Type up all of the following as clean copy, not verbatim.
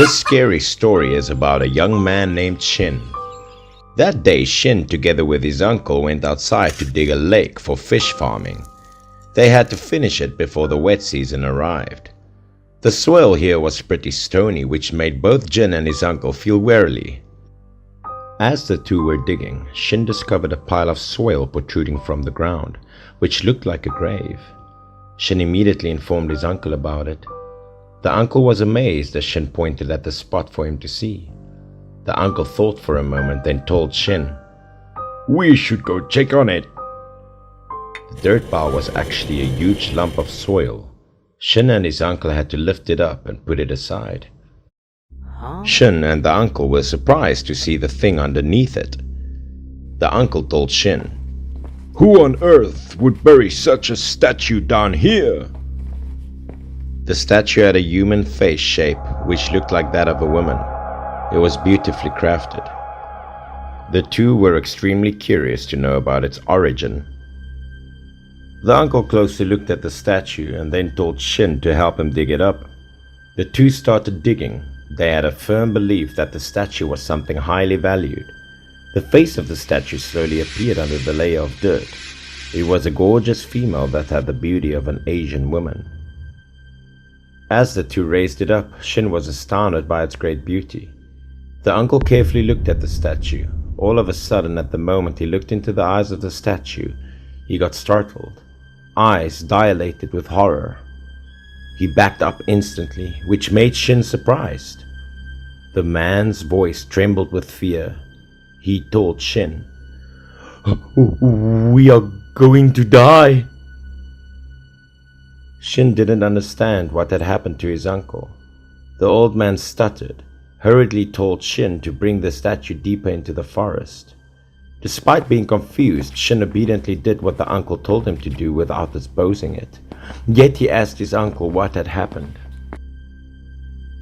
This scary story is about a young man named Shin. That day, Shin, together with his uncle, went outside to dig a lake for fish farming. They had to finish it before the wet season arrived. The soil here was pretty stony, which made both Shin and his uncle feel wearily. As the two were digging, Shin discovered a pile of soil protruding from the ground, which looked like a grave. Shin immediately informed his uncle about it. The uncle was amazed as Shin pointed at the spot for him to see. The uncle thought for a moment, then told Shin, "We should go check on it." The dirt pile was actually a huge lump of soil. Shin and his uncle had to lift it up and put it aside. Shin and the uncle were surprised to see the thing underneath it. The uncle told Shin, "Who on earth would bury such a statue down here?" The statue had a human face shape which looked like that of a woman. It was beautifully crafted. The two were extremely curious to know about its origin. The uncle closely looked at the statue and then told Shin to help him dig it up. The two started digging. They had a firm belief that the statue was something highly valued. The face of the statue slowly appeared under the layer of dirt. It was a gorgeous female that had the beauty of an Asian woman. As the two raised it up, Shin was astounded by its great beauty. The uncle carefully looked at the statue. All of a sudden, at the moment he looked into the eyes of the statue, he got startled. Eyes dilated with horror. He backed up instantly, which made Shin surprised. The man's voice trembled with fear. He told Shin, "We are going to die." Shin didn't understand what had happened to his uncle. The old man stuttered, hurriedly told Shin to bring the statue deeper into the forest. Despite being confused, Shin obediently did what the uncle told him to do without disposing it. Yet he asked his uncle what had happened.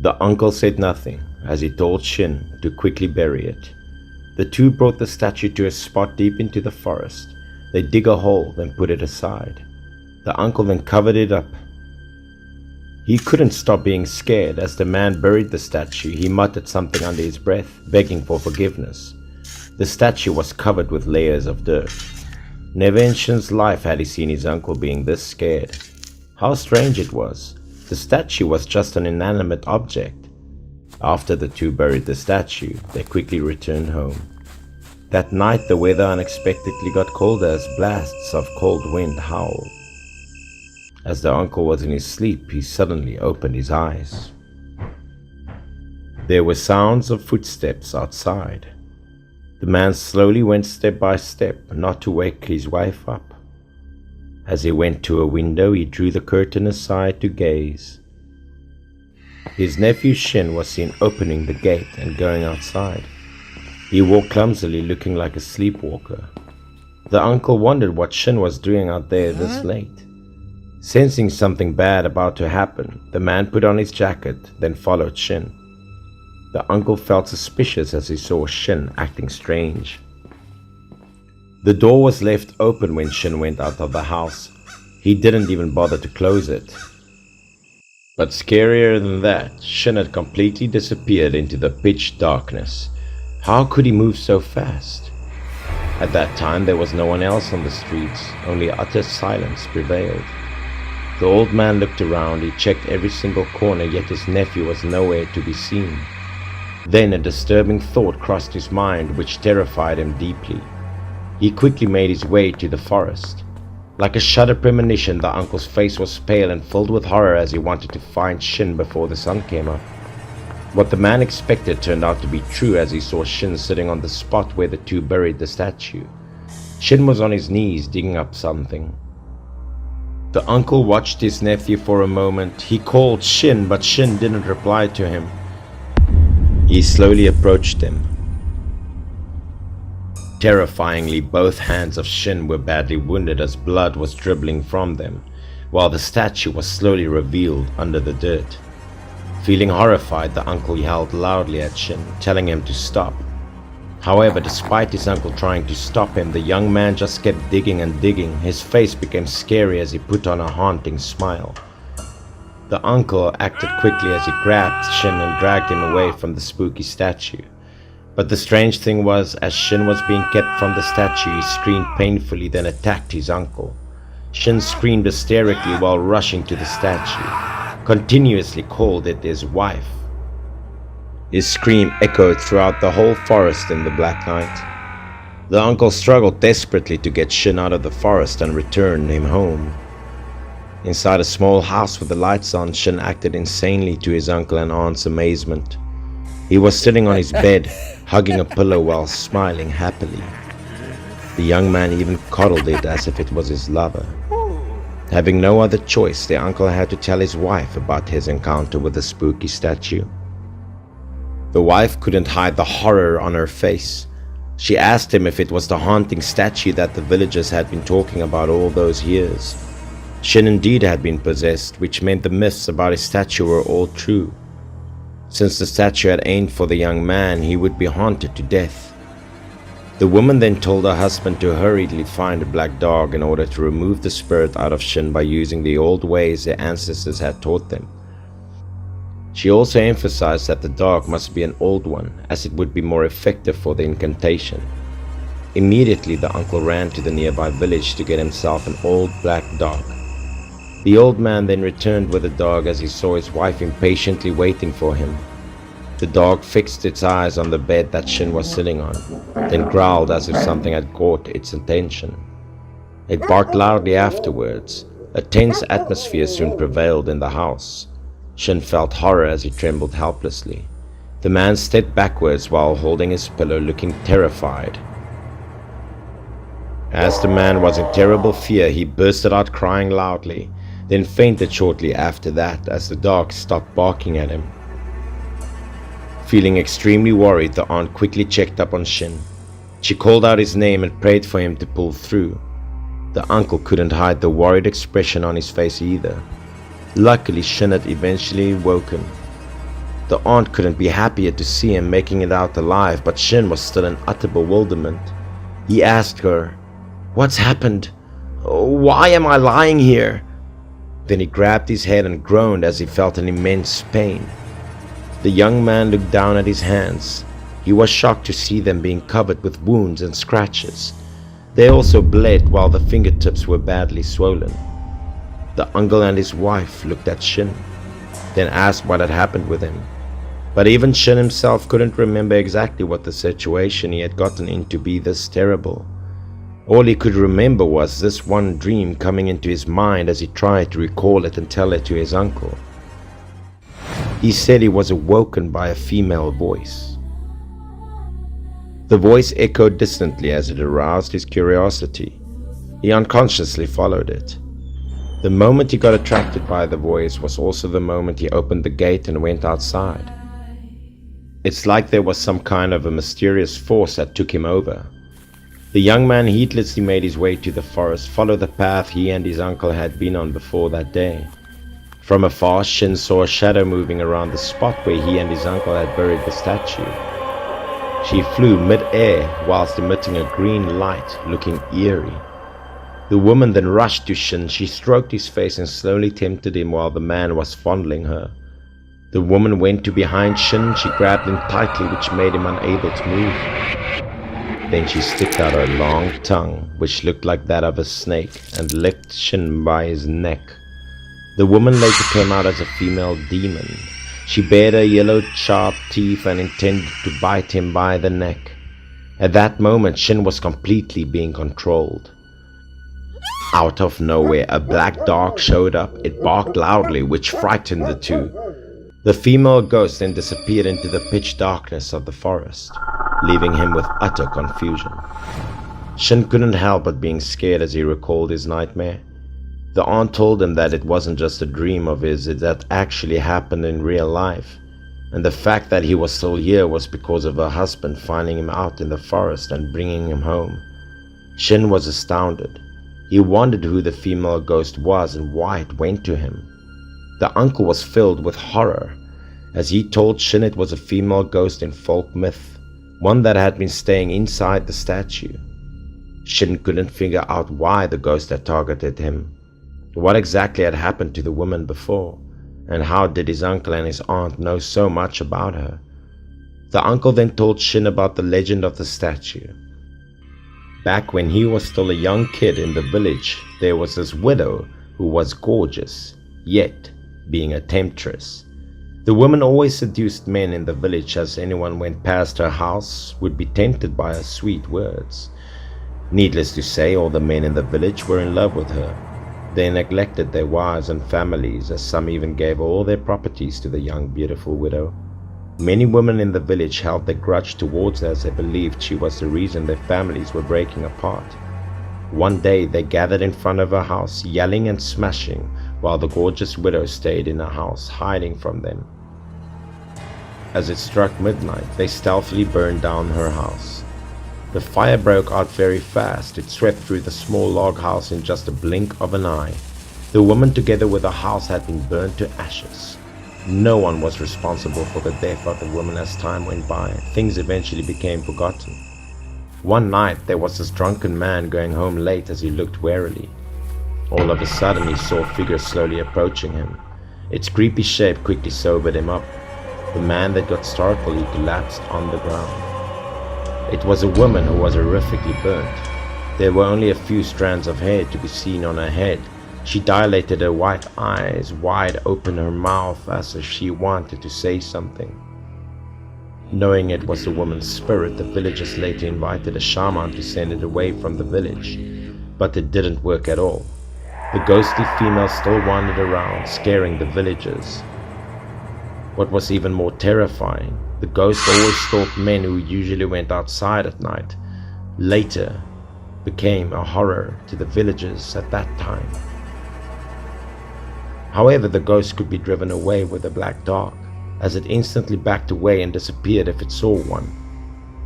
The uncle said nothing, as he told Shin to quickly bury it. The two brought the statue to a spot deep into the forest. They dig a hole, then put it aside. The uncle then covered it up. He couldn't stop being scared. As the man buried the statue, he muttered something under his breath, begging for forgiveness. The statue was covered with layers of dirt. Never in Shin's life had he seen his uncle being this scared. How strange it was. The statue was just an inanimate object. After the two buried the statue, they quickly returned home. That night the weather unexpectedly got colder as blasts of cold wind howled. As the uncle was in his sleep, he suddenly opened his eyes. There were sounds of footsteps outside. The man slowly went step by step, not to wake his wife up. As he went to a window, he drew the curtain aside to gaze. His nephew Shin was seen opening the gate and going outside. He walked clumsily, looking like a sleepwalker. The uncle wondered what Shin was doing out there this late. Sensing something bad about to happen, the man put on his jacket, then followed Shin. The uncle felt suspicious as he saw Shin acting strange. The door was left open when Shin went out of the house. He didn't even bother to close it. But scarier than that, Shin had completely disappeared into the pitch darkness. How could he move so fast? At that time there was no one else on the streets, only utter silence prevailed. The old man looked around. He checked every single corner, yet his nephew was nowhere to be seen. Then a disturbing thought crossed his mind, which terrified him deeply. He quickly made his way to the forest. Like a shudder premonition, the uncle's face was pale and filled with horror as he wanted to find Shin before the sun came up. What the man expected turned out to be true as he saw Shin sitting on the spot where the two buried the statue. Shin was on his knees digging up something. The uncle watched his nephew for a moment. He called Shin, but Shin didn't reply to him. He slowly approached him. Terrifyingly, both hands of Shin were badly wounded as blood was dribbling from them, while the statue was slowly revealed under the dirt. Feeling horrified, the uncle yelled loudly at Shin, telling him to stop. However, despite his uncle trying to stop him, the young man just kept digging and digging. His face became scary as he put on a haunting smile. The uncle acted quickly as he grabbed Shin and dragged him away from the spooky statue. But the strange thing was, as Shin was being kept from the statue, he screamed painfully, then attacked his uncle. Shin screamed hysterically while rushing to the statue, continuously called it his wife. His scream echoed throughout the whole forest in the black night. The uncle struggled desperately to get Shin out of the forest and return him home. Inside a small house with the lights on, Shin acted insanely to his uncle and aunt's amazement. He was sitting on his bed, hugging a pillow while smiling happily. The young man even cuddled it as if it was his lover. Having no other choice, the uncle had to tell his wife about his encounter with the spooky statue. The wife couldn't hide the horror on her face. She asked him if it was the haunting statue that the villagers had been talking about all those years. Shin indeed had been possessed, which meant the myths about his statue were all true. Since the statue had aimed for the young man, he would be haunted to death. The woman then told her husband to hurriedly find a black dog in order to remove the spirit out of Shin by using the old ways their ancestors had taught them. She also emphasized that the dog must be an old one, as it would be more effective for the incantation. Immediately the uncle ran to the nearby village to get himself an old black dog. The old man then returned with the dog as he saw his wife impatiently waiting for him. The dog fixed its eyes on the bed that Shin was sitting on, then growled as if something had caught its attention. It barked loudly afterwards. A tense atmosphere soon prevailed in the house. Shin felt horror as he trembled helplessly. The man stepped backwards while holding his pillow, looking terrified. As the man was in terrible fear, he bursted out crying loudly, then fainted shortly after that as the dog stopped barking at him. Feeling extremely worried, the aunt quickly checked up on Shin. She called out his name and prayed for him to pull through. The uncle couldn't hide the worried expression on his face either. Luckily, Shin had eventually woken. The aunt couldn't be happier to see him making it out alive, but Shin was still in utter bewilderment. He asked her, "What's happened? Why am I lying here?" Then he grabbed his head and groaned as he felt an immense pain. The young man looked down at his hands. He was shocked to see them being covered with wounds and scratches. They also bled while the fingertips were badly swollen. The uncle and his wife looked at Shin, then asked what had happened with him. But even Shin himself couldn't remember exactly what the situation he had gotten into be this terrible. All he could remember was this one dream coming into his mind as he tried to recall it and tell it to his uncle. He said he was awoken by a female voice. The voice echoed distantly as it aroused his curiosity. He unconsciously followed it. The moment he got attracted by the voice was also the moment he opened the gate and went outside. It's like there was some kind of a mysterious force that took him over. The young man heedlessly made his way to the forest, followed the path he and his uncle had been on before that day. From afar, Shin saw a shadow moving around the spot where he and his uncle had buried the statue. She flew mid-air whilst emitting a green light, looking eerie. The woman then rushed to Shin. She stroked his face and slowly tempted him while the man was fondling her. The woman went to behind Shin. She grabbed him tightly, which made him unable to move. Then she stuck out her long tongue, which looked like that of a snake, and licked Shin by his neck. The woman later came out as a female demon. She bared her yellow sharp teeth and intended to bite him by the neck. At that moment, Shin was completely being controlled. Out of nowhere, a black dog showed up. It barked loudly, which frightened the two. The female ghost then disappeared into the pitch darkness of the forest, leaving him with utter confusion. Shin couldn't help but being scared as he recalled his nightmare. The aunt told him that it wasn't just a dream of his, it had actually happened in real life, and the fact that he was still here was because of her husband finding him out in the forest and bringing him home. Shin was astounded. He wondered who the female ghost was and why it went to him. The uncle was filled with horror, as he told Shin it was a female ghost in folk myth, one that had been staying inside the statue. Shin couldn't figure out why the ghost had targeted him, what exactly had happened to the woman before, and how did his uncle and his aunt know so much about her? The uncle then told Shin about the legend of the statue. Back when he was still a young kid in the village, there was this widow who was gorgeous, yet being a temptress. The woman always seduced men in the village, as anyone went past her house would be tempted by her sweet words. Needless to say, all the men in the village were in love with her. They neglected their wives and families, as some even gave all their properties to the young beautiful widow. Many women in the village held their grudge towards her, as they believed she was the reason their families were breaking apart. One day they gathered in front of her house, yelling and smashing, while the gorgeous widow stayed in her house, hiding from them. As it struck midnight, they stealthily burned down her house. The fire broke out very fast. It swept through the small log house in just a blink of an eye. The woman, together with the house, had been burned to ashes. No one was responsible for the death of the woman. As time went by, things eventually became forgotten. One night there was this drunken man going home late. As he looked warily, all of a sudden he saw a figure slowly approaching him. Its creepy shape quickly sobered him up. The man that got startled, he collapsed on the ground. It was a woman who was horrifically burnt. There were only a few strands of hair to be seen on her head. She dilated her white eyes wide open, her mouth as if she wanted to say something. Knowing it was the woman's spirit, the villagers later invited a shaman to send it away from the village, but it didn't work at all. The ghostly female still wandered around, scaring the villagers. What was even more terrifying, the ghost always stalked men who usually went outside at night. Later became a horror to the villagers at that time. However, the ghost could be driven away with a black dog, as it instantly backed away and disappeared if it saw one.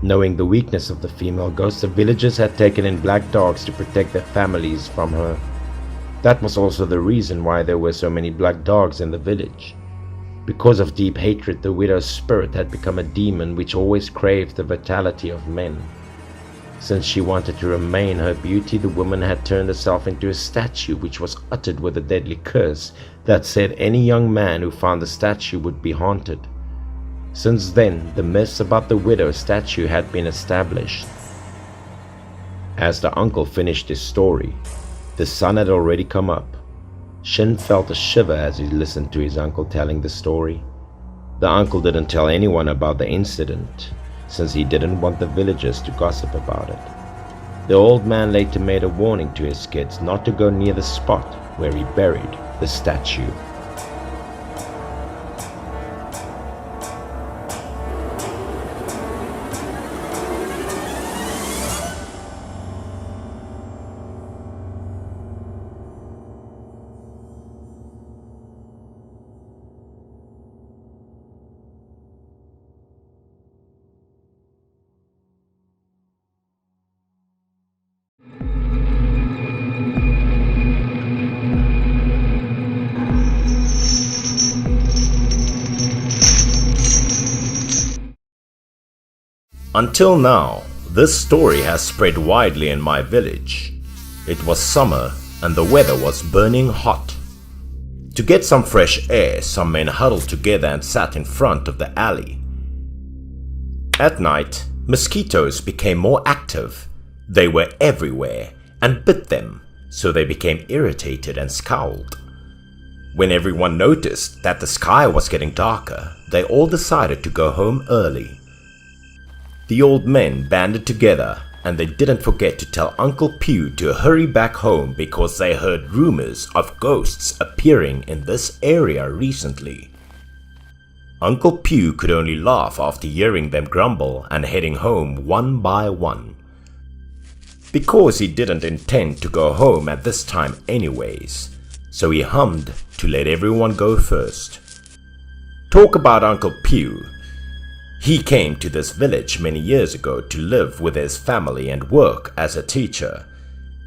Knowing the weakness of the female ghost, the villagers had taken in black dogs to protect their families from her. That was also the reason why there were so many black dogs in the village. Because of deep hatred, the widow's spirit had become a demon which always craved the vitality of men. Since she wanted to remain her beauty, the woman had turned herself into a statue which was uttered with a deadly curse that said any young man who found the statue would be haunted. Since then, the myths about the widow statue had been established. As the uncle finished his story, the sun had already come up. Shin felt a shiver as he listened to his uncle telling the story. The uncle didn't tell anyone about the incident, since he didn't want the villagers to gossip about it. The old man later made a warning to his kids not to go near the spot where he buried the statue. Until now, this story has spread widely in my village. It was summer and the weather was burning hot. To get some fresh air, some men huddled together and sat in front of the alley. At night, mosquitoes became more active. They were everywhere and bit them, so they became irritated and scowled. When everyone noticed that the sky was getting darker, they all decided to go home early. The old men banded together, and they didn't forget to tell Uncle Pew to hurry back home because they heard rumors of ghosts appearing in this area recently. Uncle Pew could only laugh after hearing them grumble and heading home one by one. Because he didn't intend to go home at this time anyways, so he hummed to let everyone go first. Talk about Uncle Pew. He came to this village many years ago to live with his family and work as a teacher,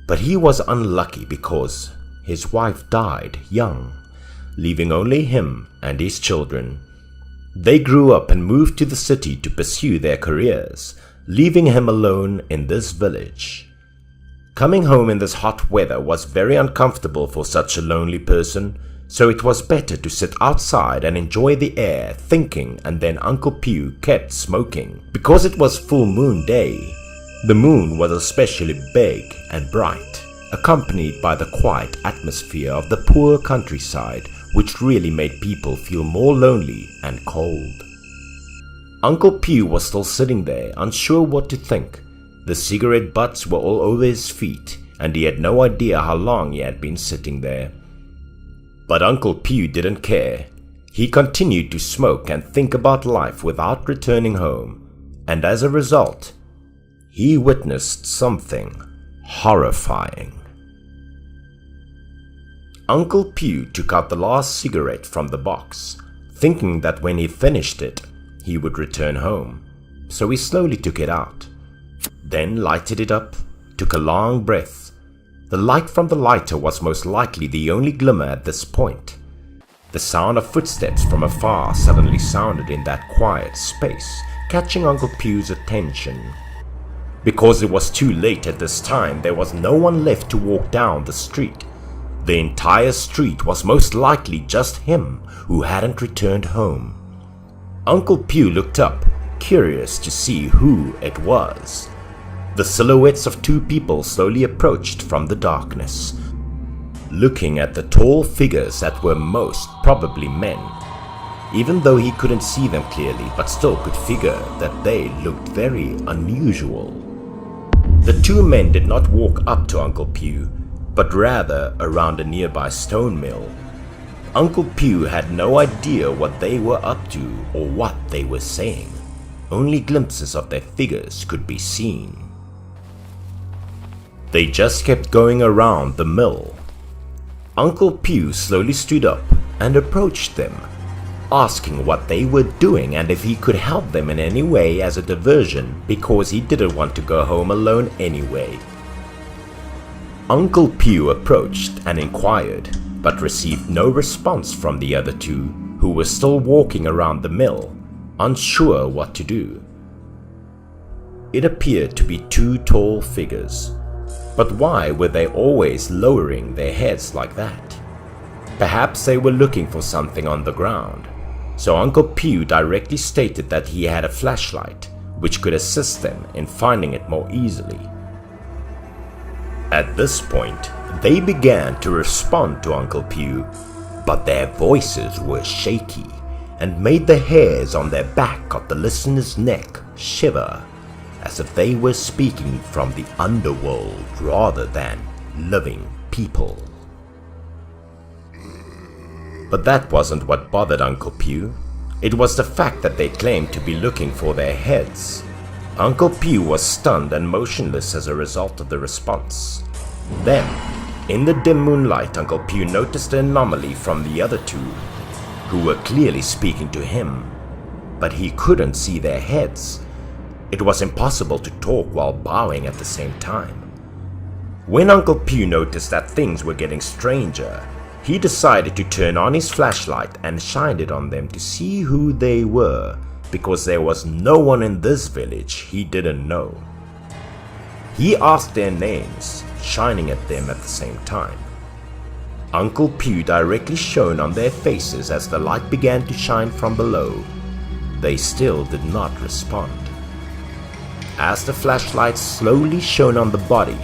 but he was unlucky because his wife died young, leaving only him and his children. They grew up and moved to the city to pursue their careers, leaving him alone in this village. Coming home in this hot weather was very uncomfortable for such a lonely person, so it was better to sit outside and enjoy the air, thinking, and then Uncle Pew kept smoking. Because it was full moon day, the moon was especially big and bright, accompanied by the quiet atmosphere of the poor countryside, which really made people feel more lonely and cold. Uncle Pew was still sitting there, unsure what to think. The cigarette butts were all over his feet, and he had no idea how long he had been sitting there. But Uncle Pew didn't care. He continued to smoke and think about life without returning home, and as a result, he witnessed something horrifying. Uncle Pew took out the last cigarette from the box, thinking that when he finished it, he would return home, so he slowly took it out, then lighted it up, took a long breath. The light from the lighter was most likely the only glimmer at this point. The sound of footsteps from afar suddenly sounded in that quiet space, catching Uncle Pew's attention. Because it was too late at this time, there was no one left to walk down the street. The entire street was most likely just him who hadn't returned home. Uncle Pew looked up, curious to see who it was. The silhouettes of two people slowly approached from the darkness, looking at the tall figures that were most probably men, even though he couldn't see them clearly, but still could figure that they looked very unusual. The two men did not walk up to Uncle Pew, but rather around a nearby stone mill. Uncle Pew had no idea what they were up to or what they were saying. Only glimpses of their figures could be seen. They just kept going around the mill. Uncle Pew slowly stood up and approached them, asking what they were doing and if he could help them in any way as a diversion, because he didn't want to go home alone anyway. Uncle Pew approached and inquired, but received no response from the other two, who were still walking around the mill, unsure what to do. It appeared to be two tall figures. But why were they always lowering their heads like that? Perhaps they were looking for something on the ground, so Uncle Pew directly stated that he had a flashlight, which could assist them in finding it more easily. At this point, they began to respond to Uncle Pew, but their voices were shaky and made the hairs on their back of the listener's neck shiver, as if they were speaking from the underworld rather than living people. But that wasn't what bothered Uncle Pew. It was the fact that they claimed to be looking for their heads. Uncle Pew was stunned and motionless as a result of the response. Then, in the dim moonlight, Uncle Pew noticed an anomaly from the other two, who were clearly speaking to him, but he couldn't see their heads. It was impossible to talk while bowing at the same time. When Uncle Pew noticed that things were getting stranger, he decided to turn on his flashlight and shine it on them to see who they were, because there was no one in this village he didn't know. He asked their names, shining at them at the same time. Uncle Pew directly shone on their faces as the light began to shine from below. They still did not respond. As the flashlight slowly shone on the body,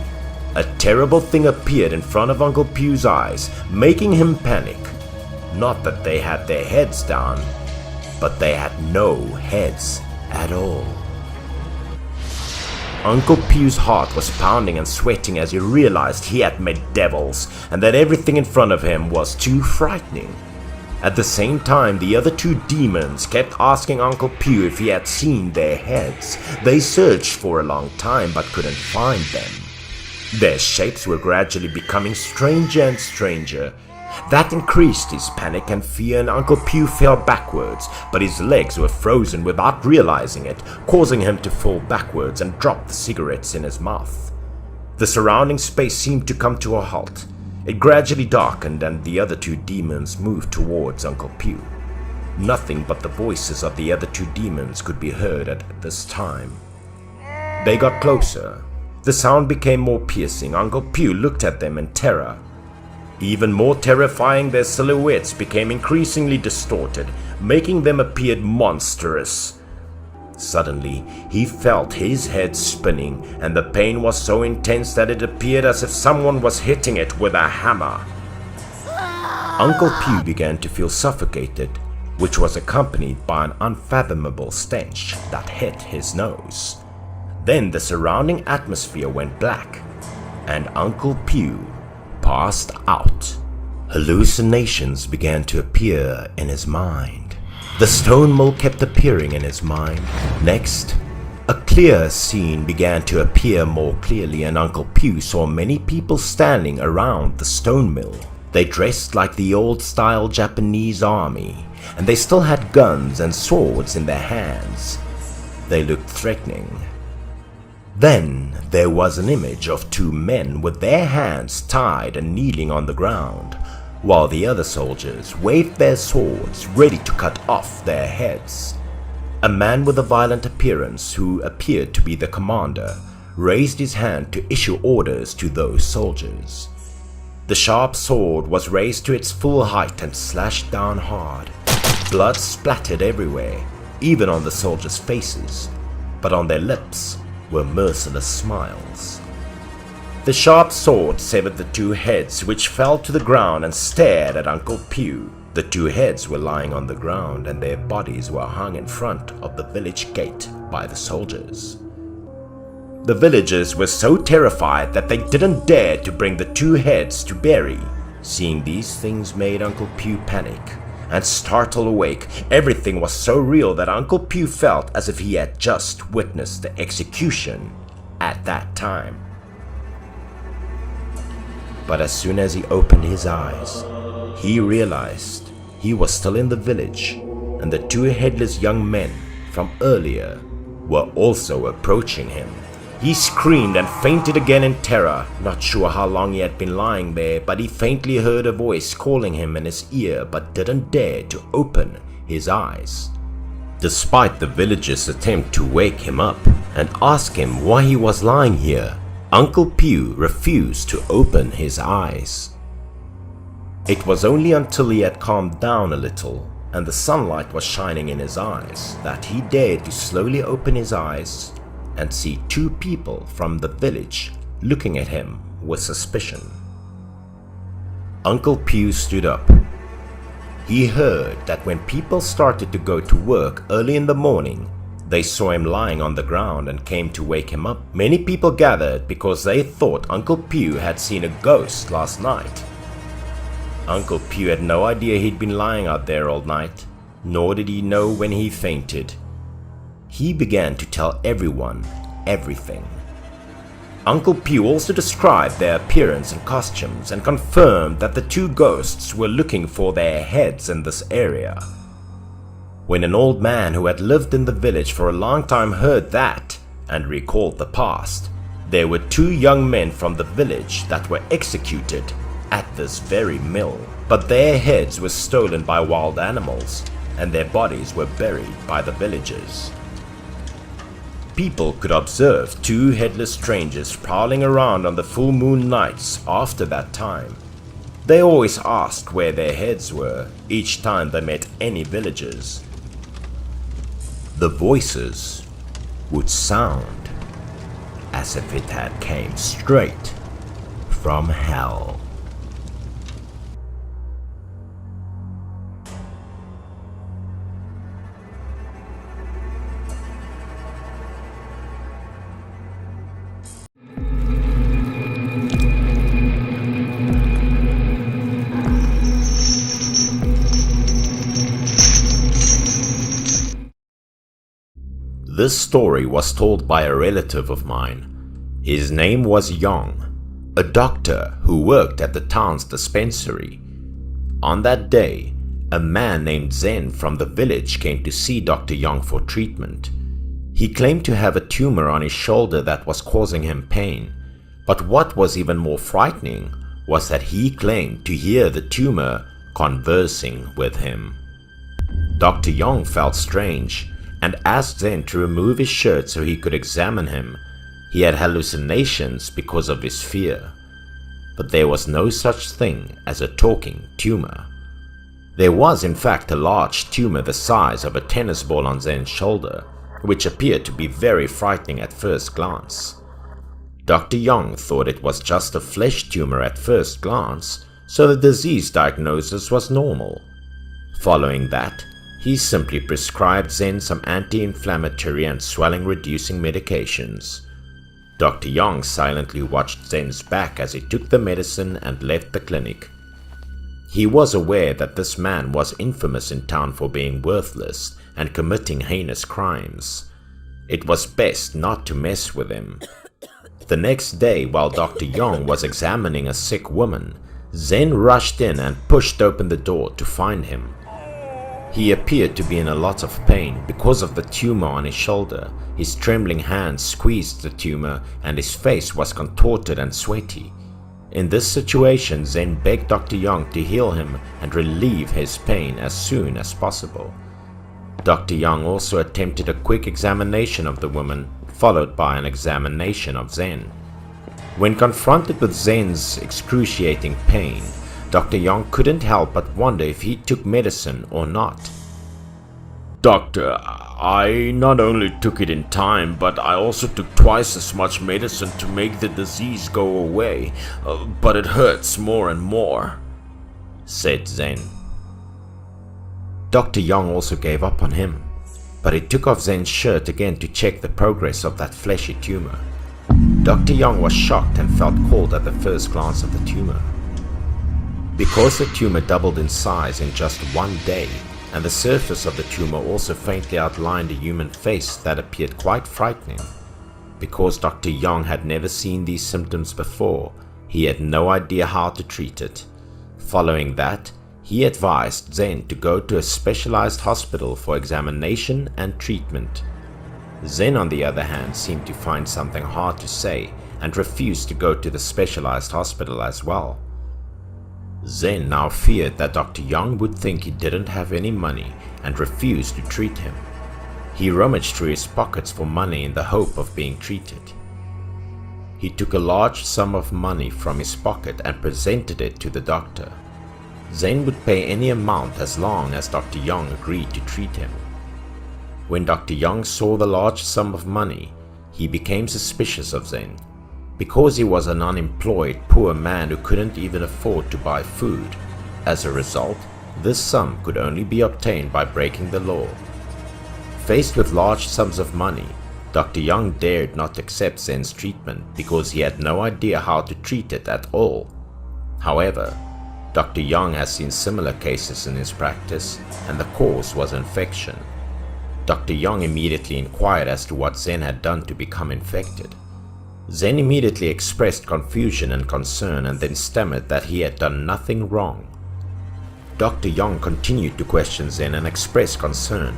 a terrible thing appeared in front of Uncle Pew's eyes, making him panic. Not that they had their heads down, but they had no heads at all. Uncle Pew's heart was pounding and sweating as he realized he had met devils and that everything in front of him was too frightening. At the same time, the other two demons kept asking Uncle Pew if he had seen their heads. They searched for a long time but couldn't find them. Their shapes were gradually becoming stranger and stranger. That increased his panic and fear, and Uncle Pew fell backwards, but his legs were frozen without realizing it, causing him to fall backwards and drop the cigarettes in his mouth. The surrounding space seemed to come to a halt. It gradually darkened and the other two demons moved towards Uncle Pew. Nothing but the voices of the other two demons could be heard at this time. They got closer. The sound became more piercing. Uncle Pew looked at them in terror. Even more terrifying, their silhouettes became increasingly distorted, making them appear monstrous. Suddenly, he felt his head spinning, and the pain was so intense that it appeared as if someone was hitting it with a hammer. Uncle Pew began to feel suffocated, which was accompanied by an unfathomable stench that hit his nose. Then the surrounding atmosphere went black, and Uncle Pew passed out. Hallucinations began to appear in his mind. The stone mill kept appearing in his mind. Next, a clear scene began to appear more clearly, and Uncle Pew saw many people standing around the stone mill. They dressed like the old-style Japanese army, and they still had guns and swords in their hands. They looked threatening. Then there was an image of two men with their hands tied and kneeling on the ground, while the other soldiers waved their swords ready to cut off their heads. A man with a violent appearance, who appeared to be the commander, raised his hand to issue orders to those soldiers. The sharp sword was raised to its full height and slashed down hard. Blood splattered everywhere, even on the soldiers' faces, but on their lips were merciless smiles. The sharp sword severed the two heads, which fell to the ground and stared at Uncle Pew. The two heads were lying on the ground, and their bodies were hung in front of the village gate by the soldiers. The villagers were so terrified that they didn't dare to bring the two heads to bury. Seeing these things made Uncle Pew panic and startle awake. Everything was so real that Uncle Pew felt as if he had just witnessed the execution at that time. But as soon as he opened his eyes, he realized he was still in the village, and the two headless young men from earlier were also approaching him. He screamed and fainted again in terror, not sure how long he had been lying there, but he faintly heard a voice calling him in his ear but didn't dare to open his eyes. Despite the villagers' attempt to wake him up and ask him why he was lying here, Uncle Pew refused to open his eyes. It was only until he had calmed down a little and the sunlight was shining in his eyes that he dared to slowly open his eyes and see two people from the village looking at him with suspicion. Uncle Pew stood up. He heard that when people started to go to work early in the morning, they saw him lying on the ground and came to wake him up. Many people gathered because they thought Uncle Pew had seen a ghost last night. Uncle Pew had no idea he'd been lying out there all night, nor did he know when he fainted. He began to tell everyone everything. Uncle Pew also described their appearance and costumes and confirmed that the two ghosts were looking for their heads in this area. When an old man who had lived in the village for a long time heard that and recalled the past, there were two young men from the village that were executed at this very mill, but their heads were stolen by wild animals and their bodies were buried by the villagers. People could observe two headless strangers prowling around on the full moon nights after that time. They always asked where their heads were each time they met any villagers. The voices would sound as if it had came straight from hell. This story was told by a relative of mine. His name was Yong, a doctor who worked at the town's dispensary. On that day, a man named Zen from the village came to see Dr. Yong for treatment. He claimed to have a tumor on his shoulder that was causing him pain, but what was even more frightening was that he claimed to hear the tumor conversing with him. Dr. Yong felt strange and asked Zen to remove his shirt so he could examine him. He had hallucinations because of his fear. but there was no such thing as a talking tumor. There was in fact a large tumor the size of a tennis ball on Zen's shoulder, which appeared to be very frightening at first glance. Dr. Young thought it was just a flesh tumor at first glance, so the disease diagnosis was normal. Following that, he simply prescribed Zen some anti-inflammatory and swelling-reducing medications. Dr. Young silently watched Zen's back as he took the medicine and left the clinic. He was aware that this man was infamous in town for being worthless and committing heinous crimes. It was best not to mess with him. The next day, while Dr. Young was examining a sick woman, Zen rushed in and pushed open the door to find him. He appeared to be in a lot of pain because of the tumor on his shoulder. His trembling hands squeezed the tumor and his face was contorted and sweaty. In this situation, Zen begged Dr. Young to heal him and relieve his pain as soon as possible. Dr. Young also attempted a quick examination of the woman, followed by an examination of Zen. When confronted with Zen's excruciating pain, Dr. Young couldn't help but wonder if he took medicine or not. Doctor, I not only took it in time, but I also took twice as much medicine to make the disease go away, but it hurts more and more, said Zen. Dr. Young also gave up on him, but he took off Zen's shirt again to check the progress of that fleshy tumor. Dr. Young was shocked and felt cold at the first glance of the tumor. Because the tumor doubled in size in just one day, and the surface of the tumor also faintly outlined a human face that appeared quite frightening. Because Dr. Young had never seen these symptoms before, he had no idea how to treat it. Following that, he advised Zen to go to a specialized hospital for examination and treatment. Zen, on the other hand, seemed to find something hard to say and refused to go to the specialized hospital as well. Zen now feared that Dr. Young would think he didn't have any money and refused to treat him. He rummaged through his pockets for money in the hope of being treated. He took a large sum of money from his pocket and presented it to the doctor. Zen would pay any amount as long as Dr. Young agreed to treat him. When Dr. Young saw the large sum of money, he became suspicious of Zen. Because he was an unemployed, poor man who couldn't even afford to buy food. As a result, this sum could only be obtained by breaking the law. Faced with large sums of money, Dr. Young dared not accept Zen's treatment because he had no idea how to treat it at all. However, Dr. Young has seen similar cases in his practice, and the cause was infection. Dr. Young immediately inquired as to what Zen had done to become infected. Zen immediately expressed confusion and concern and then stammered that he had done nothing wrong. Dr. Young continued to question Zen and express concern,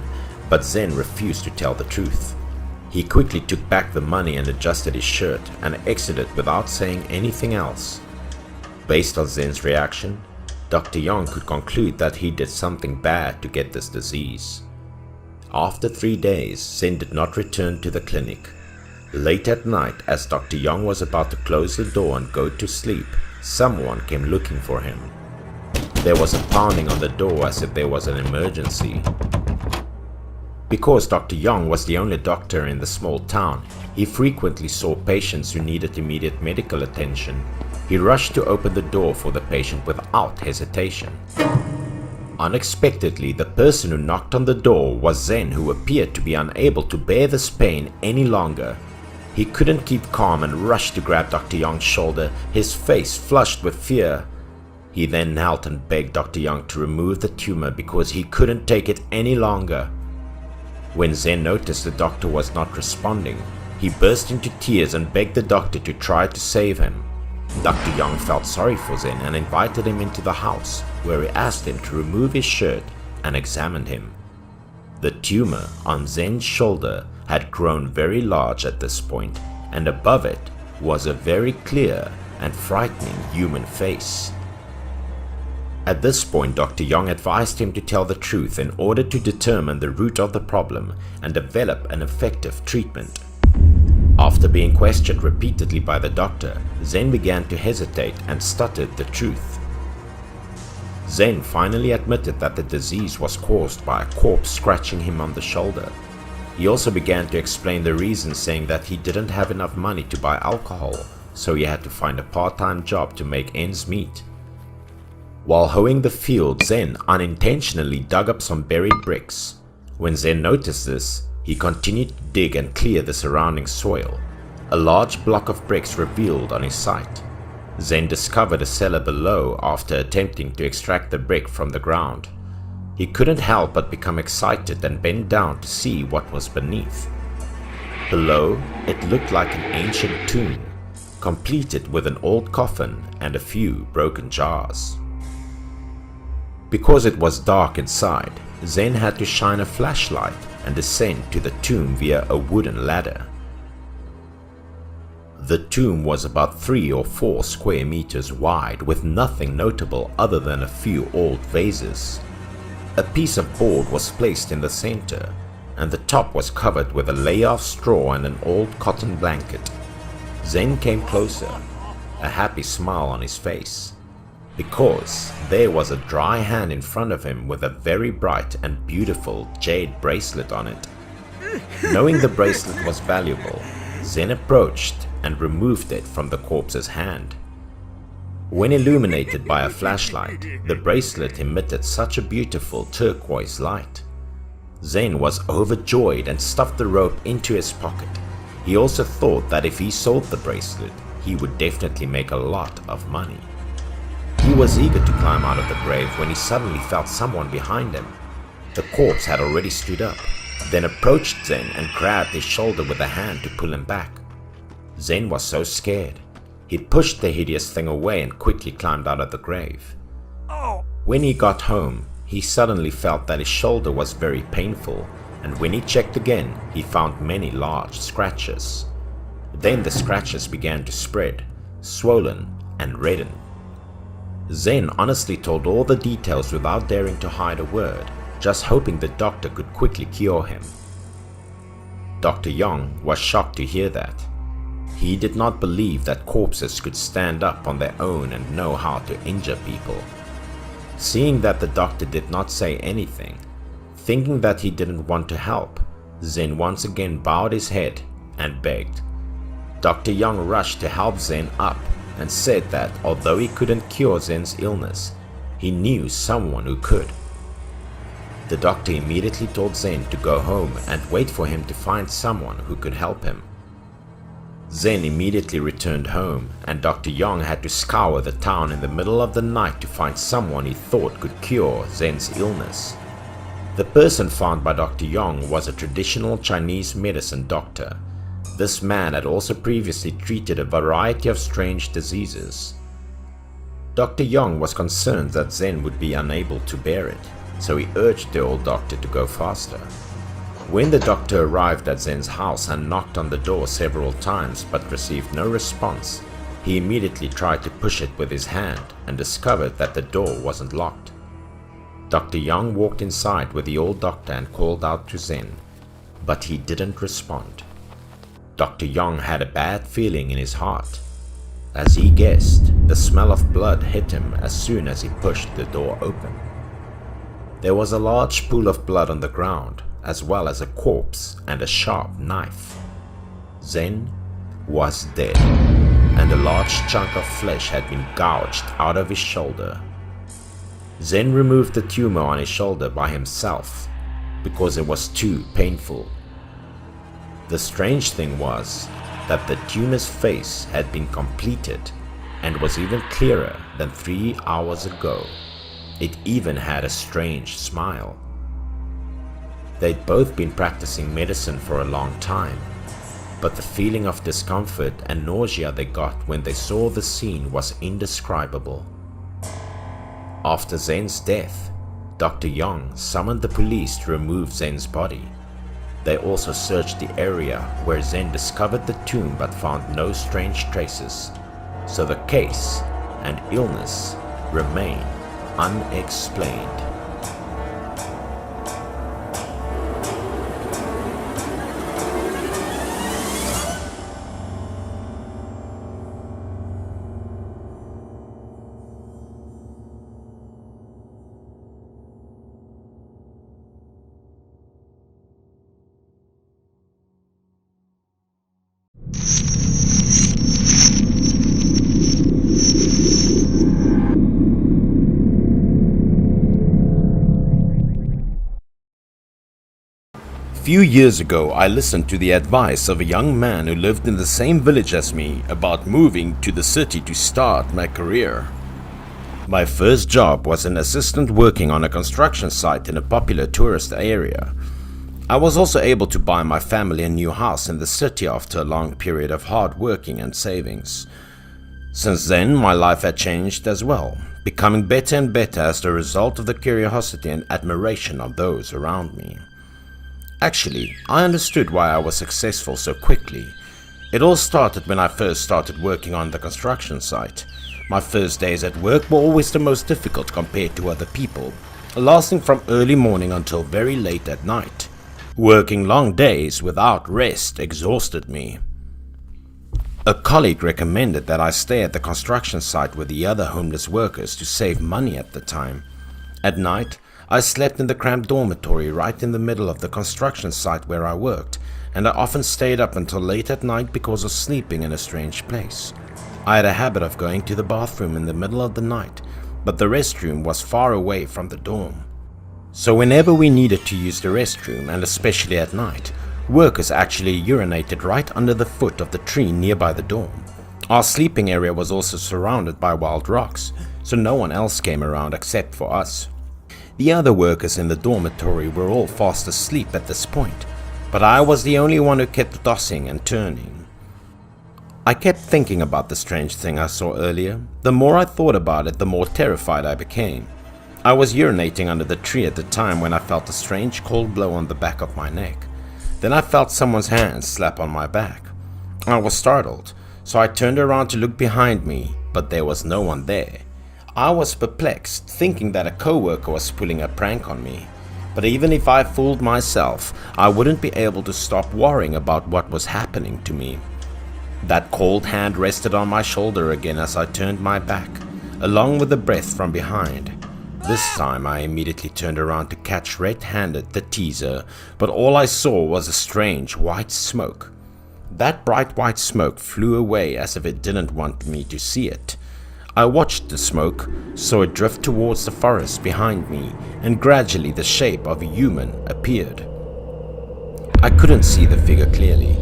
but Zen refused to tell the truth. He quickly took back the money and adjusted his shirt and exited without saying anything else. Based on Zen's reaction, Dr. Young could conclude that he did something bad to get this disease. After 3 days, Zen did not return to the clinic. Late at night, as Dr. Young was about to close the door and go to sleep, someone came looking for him. There was a pounding on the door as if there was an emergency. Because Dr. Young was the only doctor in the small town, he frequently saw patients who needed immediate medical attention. He rushed to open the door for the patient without hesitation. Unexpectedly, the person who knocked on the door was Zen, who appeared to be unable to bear this pain any longer. He couldn't keep calm and rushed to grab Dr. Young's shoulder, his face flushed with fear. He then knelt and begged Dr. Young to remove the tumor because he couldn't take it any longer. When Zen noticed the doctor was not responding, he burst into tears and begged the doctor to try to save him. Dr. Young felt sorry for Zen and invited him into the house, where he asked him to remove his shirt and examined him. The tumor on Zen's shoulder had grown very large at this point, and above it was a very clear and frightening human face. At this point, Dr. Young advised him to tell the truth in order to determine the root of the problem and develop an effective treatment. After After being questioned repeatedly by the doctor, Zen began to hesitate and stuttered the truth. Zen finally admitted that the disease was caused by a corpse scratching him on the shoulder. He also began to explain the reason, saying that he didn't have enough money to buy alcohol, so he had to find a part-time job to make ends meet. While hoeing the field, Zen unintentionally dug up some buried bricks. When Zen noticed this, he continued to dig and clear the surrounding soil. A large block of bricks revealed on his sight. Zen discovered a cellar below after attempting to extract the brick from the ground. He couldn't help but become excited and bent down to see what was beneath. Below, it looked like an ancient tomb, completed with an old coffin and a few broken jars. Because it was dark inside, Zen had to shine a flashlight and descend to the tomb via a wooden ladder. The tomb was about 3 or 4 square meters wide, with nothing notable other than a few old vases. A piece of board was placed in the center, and the top was covered with a layer of straw and an old cotton blanket. Zen came closer, a happy smile on his face, because there was a dry hand in front of him with a very bright and beautiful jade bracelet on it. Knowing the bracelet was valuable, Zen approached and removed it from the corpse's hand. When illuminated by a flashlight, the bracelet emitted such a beautiful turquoise light. Zen was overjoyed and stuffed the rope into his pocket. He also thought that if he sold the bracelet, he would definitely make a lot of money. He was eager to climb out of the grave when he suddenly felt someone behind him. The corpse had already stood up, then approached Zen and grabbed his shoulder with a hand to pull him back. Zen was so scared. He pushed the hideous thing away and quickly climbed out of the grave. When he got home, he suddenly felt that his shoulder was very painful, and when he checked again, he found many large scratches. Then the scratches began to spread, swollen and redden. Zen honestly told all the details without daring to hide a word, just hoping the doctor could quickly cure him. Dr. Young was shocked to hear that. He did not believe that corpses could stand up on their own and know how to injure people. Seeing that the doctor did not say anything, thinking that he didn't want to help, Zen once again bowed his head and begged. Dr. Young rushed to help Zen up and said that although he couldn't cure Zen's illness, he knew someone who could. The doctor immediately told Zen to go home and wait for him to find someone who could help him. Zen immediately returned home, and Dr. Young had to scour the town in the middle of the night to find someone he thought could cure Zen's illness. The person found by Dr. Young was a traditional Chinese medicine doctor. This man had also previously treated a variety of strange diseases. Dr. Young was concerned that Zen would be unable to bear it, so he urged the old doctor to go faster. When the doctor arrived at Zen's house and knocked on the door several times but received no response, he immediately tried to push it with his hand and discovered that the door wasn't locked. Dr. Young walked inside with the old doctor and called out to Zen, but he didn't respond. Dr. Young had a bad feeling in his heart. As he guessed, the smell of blood hit him as soon as he pushed the door open. There was a large pool of blood on the ground, as well as a corpse and a sharp knife. Zen was dead, and a large chunk of flesh had been gouged out of his shoulder. Zen removed the tumor on his shoulder by himself because it was too painful. The strange thing was that the tumor's face had been completed and was even clearer than 3 hours ago. It even had a strange smile. They'd both been practicing medicine for a long time, but the feeling of discomfort and nausea they got when they saw the scene was indescribable. After Zen's death, Dr. Young summoned the police to remove Zen's body. They also searched the area where Zen discovered the tomb but found no strange traces, so the case and illness remain unexplained. few years ago, I listened to the advice of a young man who lived in the same village as me about moving to the city to start my career. My first job was an assistant working on a construction site in a popular tourist area. I was also able to buy my family a new house in the city after a long period of hard working and savings. Since then, my life had changed as well, becoming better and better as the result of the curiosity and admiration of those around me. Actually, I understood why I was successful so quickly. It all started when I first started working on the construction site. My first days at work were always the most difficult compared to other people, lasting from early morning until very late at night. Working long days without rest exhausted me. A colleague recommended that I stay at the construction site with the other homeless workers to save money at the time. At night, I slept in the cramped dormitory right in the middle of the construction site where I worked, and I often stayed up until late at night because of sleeping in a strange place. I had a habit of going to the bathroom in the middle of the night, but the restroom was far away from the dorm. So whenever we needed to use the restroom, and especially at night, workers actually urinated right under the foot of the tree nearby the dorm. Our sleeping area was also surrounded by wild rocks, so no one else came around except for us. The other workers in the dormitory were all fast asleep at this point, but I was the only one who kept tossing and turning. I kept thinking about the strange thing I saw earlier. The more I thought about it, the more terrified I became. I was urinating under the tree at the time when I felt a strange cold blow on the back of my neck. Then I felt someone's hand slap on my back. I was startled, so I turned around to look behind me, but there was no one there. I was perplexed, thinking that a coworker was pulling a prank on me. But even if I fooled myself, I wouldn't be able to stop worrying about what was happening to me. That cold hand rested on my shoulder again as I turned my back, along with the breath from behind. This time I immediately turned around to catch red-handed the teaser, but all I saw was a strange white smoke. That bright white smoke flew away as if it didn't want me to see it. I watched the smoke, saw it drift towards the forest behind me, and gradually the shape of a human appeared. I couldn't see the figure clearly,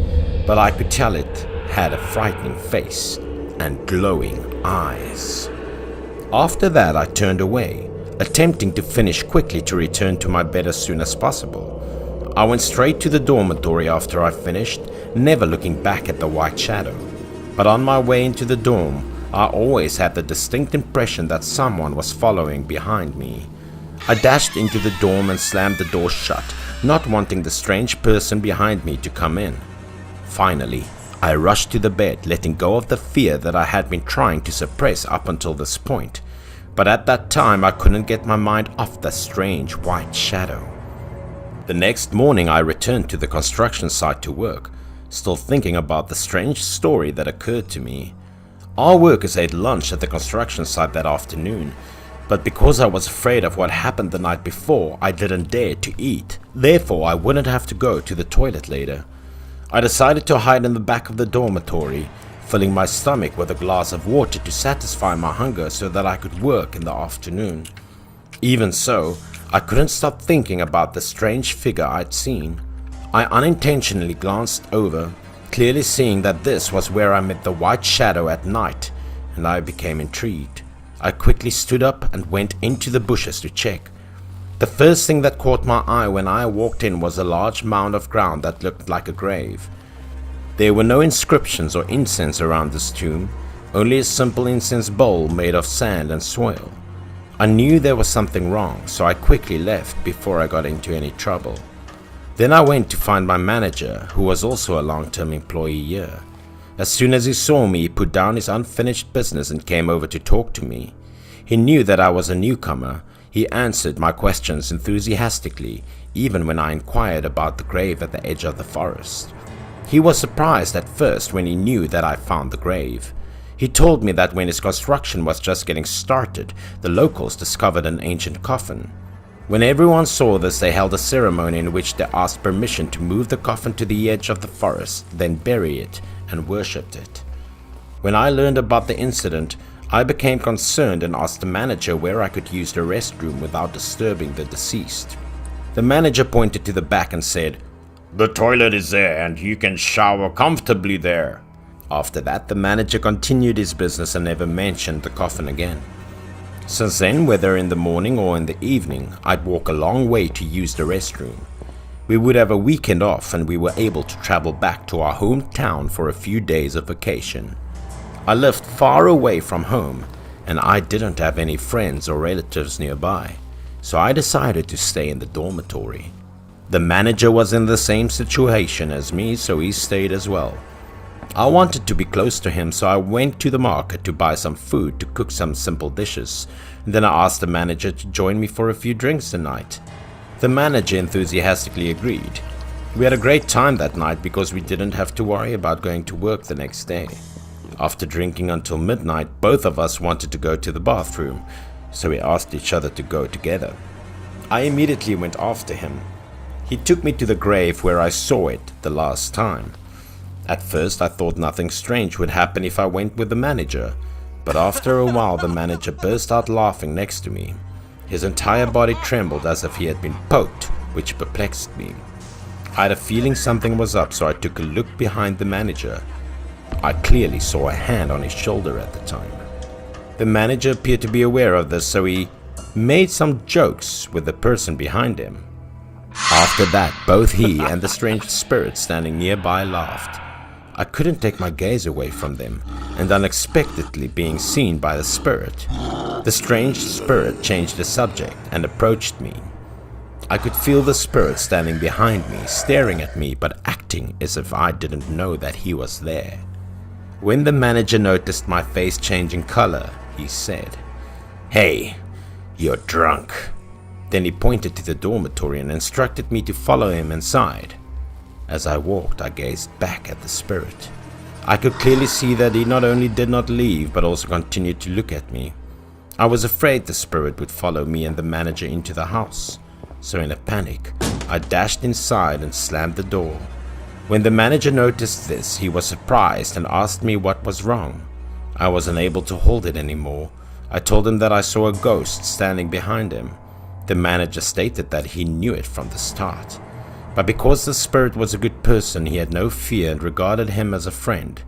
but I could tell it had a frightening face and glowing eyes. After that I turned away, attempting to finish quickly to return to my bed as soon as possible. I went straight to the dormitory after I finished, never looking back at the white shadow. But on my way into the dorm, I always had the distinct impression that someone was following behind me. I dashed into the dorm and slammed the door shut, not wanting the strange person behind me to come in. Finally, I rushed to the bed, letting go of the fear that I had been trying to suppress up until this point. But at that time I couldn't get my mind off the strange white shadow. The next morning I returned to the construction site to work, still thinking about the strange story that occurred to me. Our workers ate lunch at the construction site that afternoon, but because I was afraid of what happened the night before, I didn't dare to eat. Therefore, I wouldn't have to go to the toilet later. I decided to hide in the back of the dormitory, filling my stomach with a glass of water to satisfy my hunger so that I could work in the afternoon. Even so, I couldn't stop thinking about the strange figure I'd seen. I unintentionally glanced over, clearly seeing that this was where I met the white shadow at night, and I became intrigued. I quickly stood up and went into the bushes to check. The first thing that caught my eye when I walked in was a large mound of ground that looked like a grave. There were no inscriptions or incense around this tomb, only a simple incense bowl made of sand and soil. I knew there was something wrong, so I quickly left before I got into any trouble. Then I went to find my manager, who was also a long-term employee here. As soon as he saw me, he put down his unfinished business and came over to talk to me. He knew that I was a newcomer. He answered my questions enthusiastically, even when I inquired about the grave at the edge of the forest. He was surprised at first when he knew that I found the grave. He told me that when his construction was just getting started, the locals discovered an ancient coffin. When everyone saw this, they held a ceremony in which they asked permission to move the coffin to the edge of the forest, then bury it and worshipped it. When I learned about the incident, I became concerned and asked the manager where I could use the restroom without disturbing the deceased. The manager pointed to the back and said, The toilet is there and you can shower comfortably there. After that, the manager continued his business and never mentioned the coffin again. Since then, whether in the morning or in the evening, I'd walk a long way to use the restroom. We would have a weekend off and we were able to travel back to our hometown for a few days of vacation. I lived far away from home and I didn't have any friends or relatives nearby, so I decided to stay in the dormitory. The manager was in the same situation as me, so he stayed as well. I wanted to be close to him, so I went to the market to buy some food to cook some simple dishes. Then I asked the manager to join me for a few drinks the night. The manager enthusiastically agreed. We had a great time that night because we didn't have to worry about going to work the next day. After drinking until midnight, both of us wanted to go to the bathroom, so we asked each other to go together. I immediately went after him. He took me to the grave where I saw it the last time. At first I thought nothing strange would happen if I went with the manager, but after a while the manager burst out laughing next to me. His entire body trembled as if he had been poked, which perplexed me. I had a feeling something was up, so I took a look behind the manager. I clearly saw a hand on his shoulder at the time. The manager appeared to be aware of this, so he made some jokes with the person behind him. After that, both he and the strange spirit standing nearby laughed. I couldn't take my gaze away from them, and unexpectedly being seen by the spirit. The strange spirit changed the subject and approached me. I could feel the spirit standing behind me, staring at me but acting as if I didn't know that he was there. When the manager noticed my face changing color, he said, "Hey, you're drunk." Then he pointed to the dormitory and instructed me to follow him inside. As I walked, I gazed back at the spirit. I could clearly see that he not only did not leave, but also continued to look at me. I was afraid the spirit would follow me and the manager into the house, so in a panic, I dashed inside and slammed the door. When the manager noticed this, he was surprised and asked me what was wrong. I wasn't able to hold it anymore. I told him that I saw a ghost standing behind him. The manager stated that he knew it from the start. But because the spirit was a good person, he had no fear and regarded him as a friend.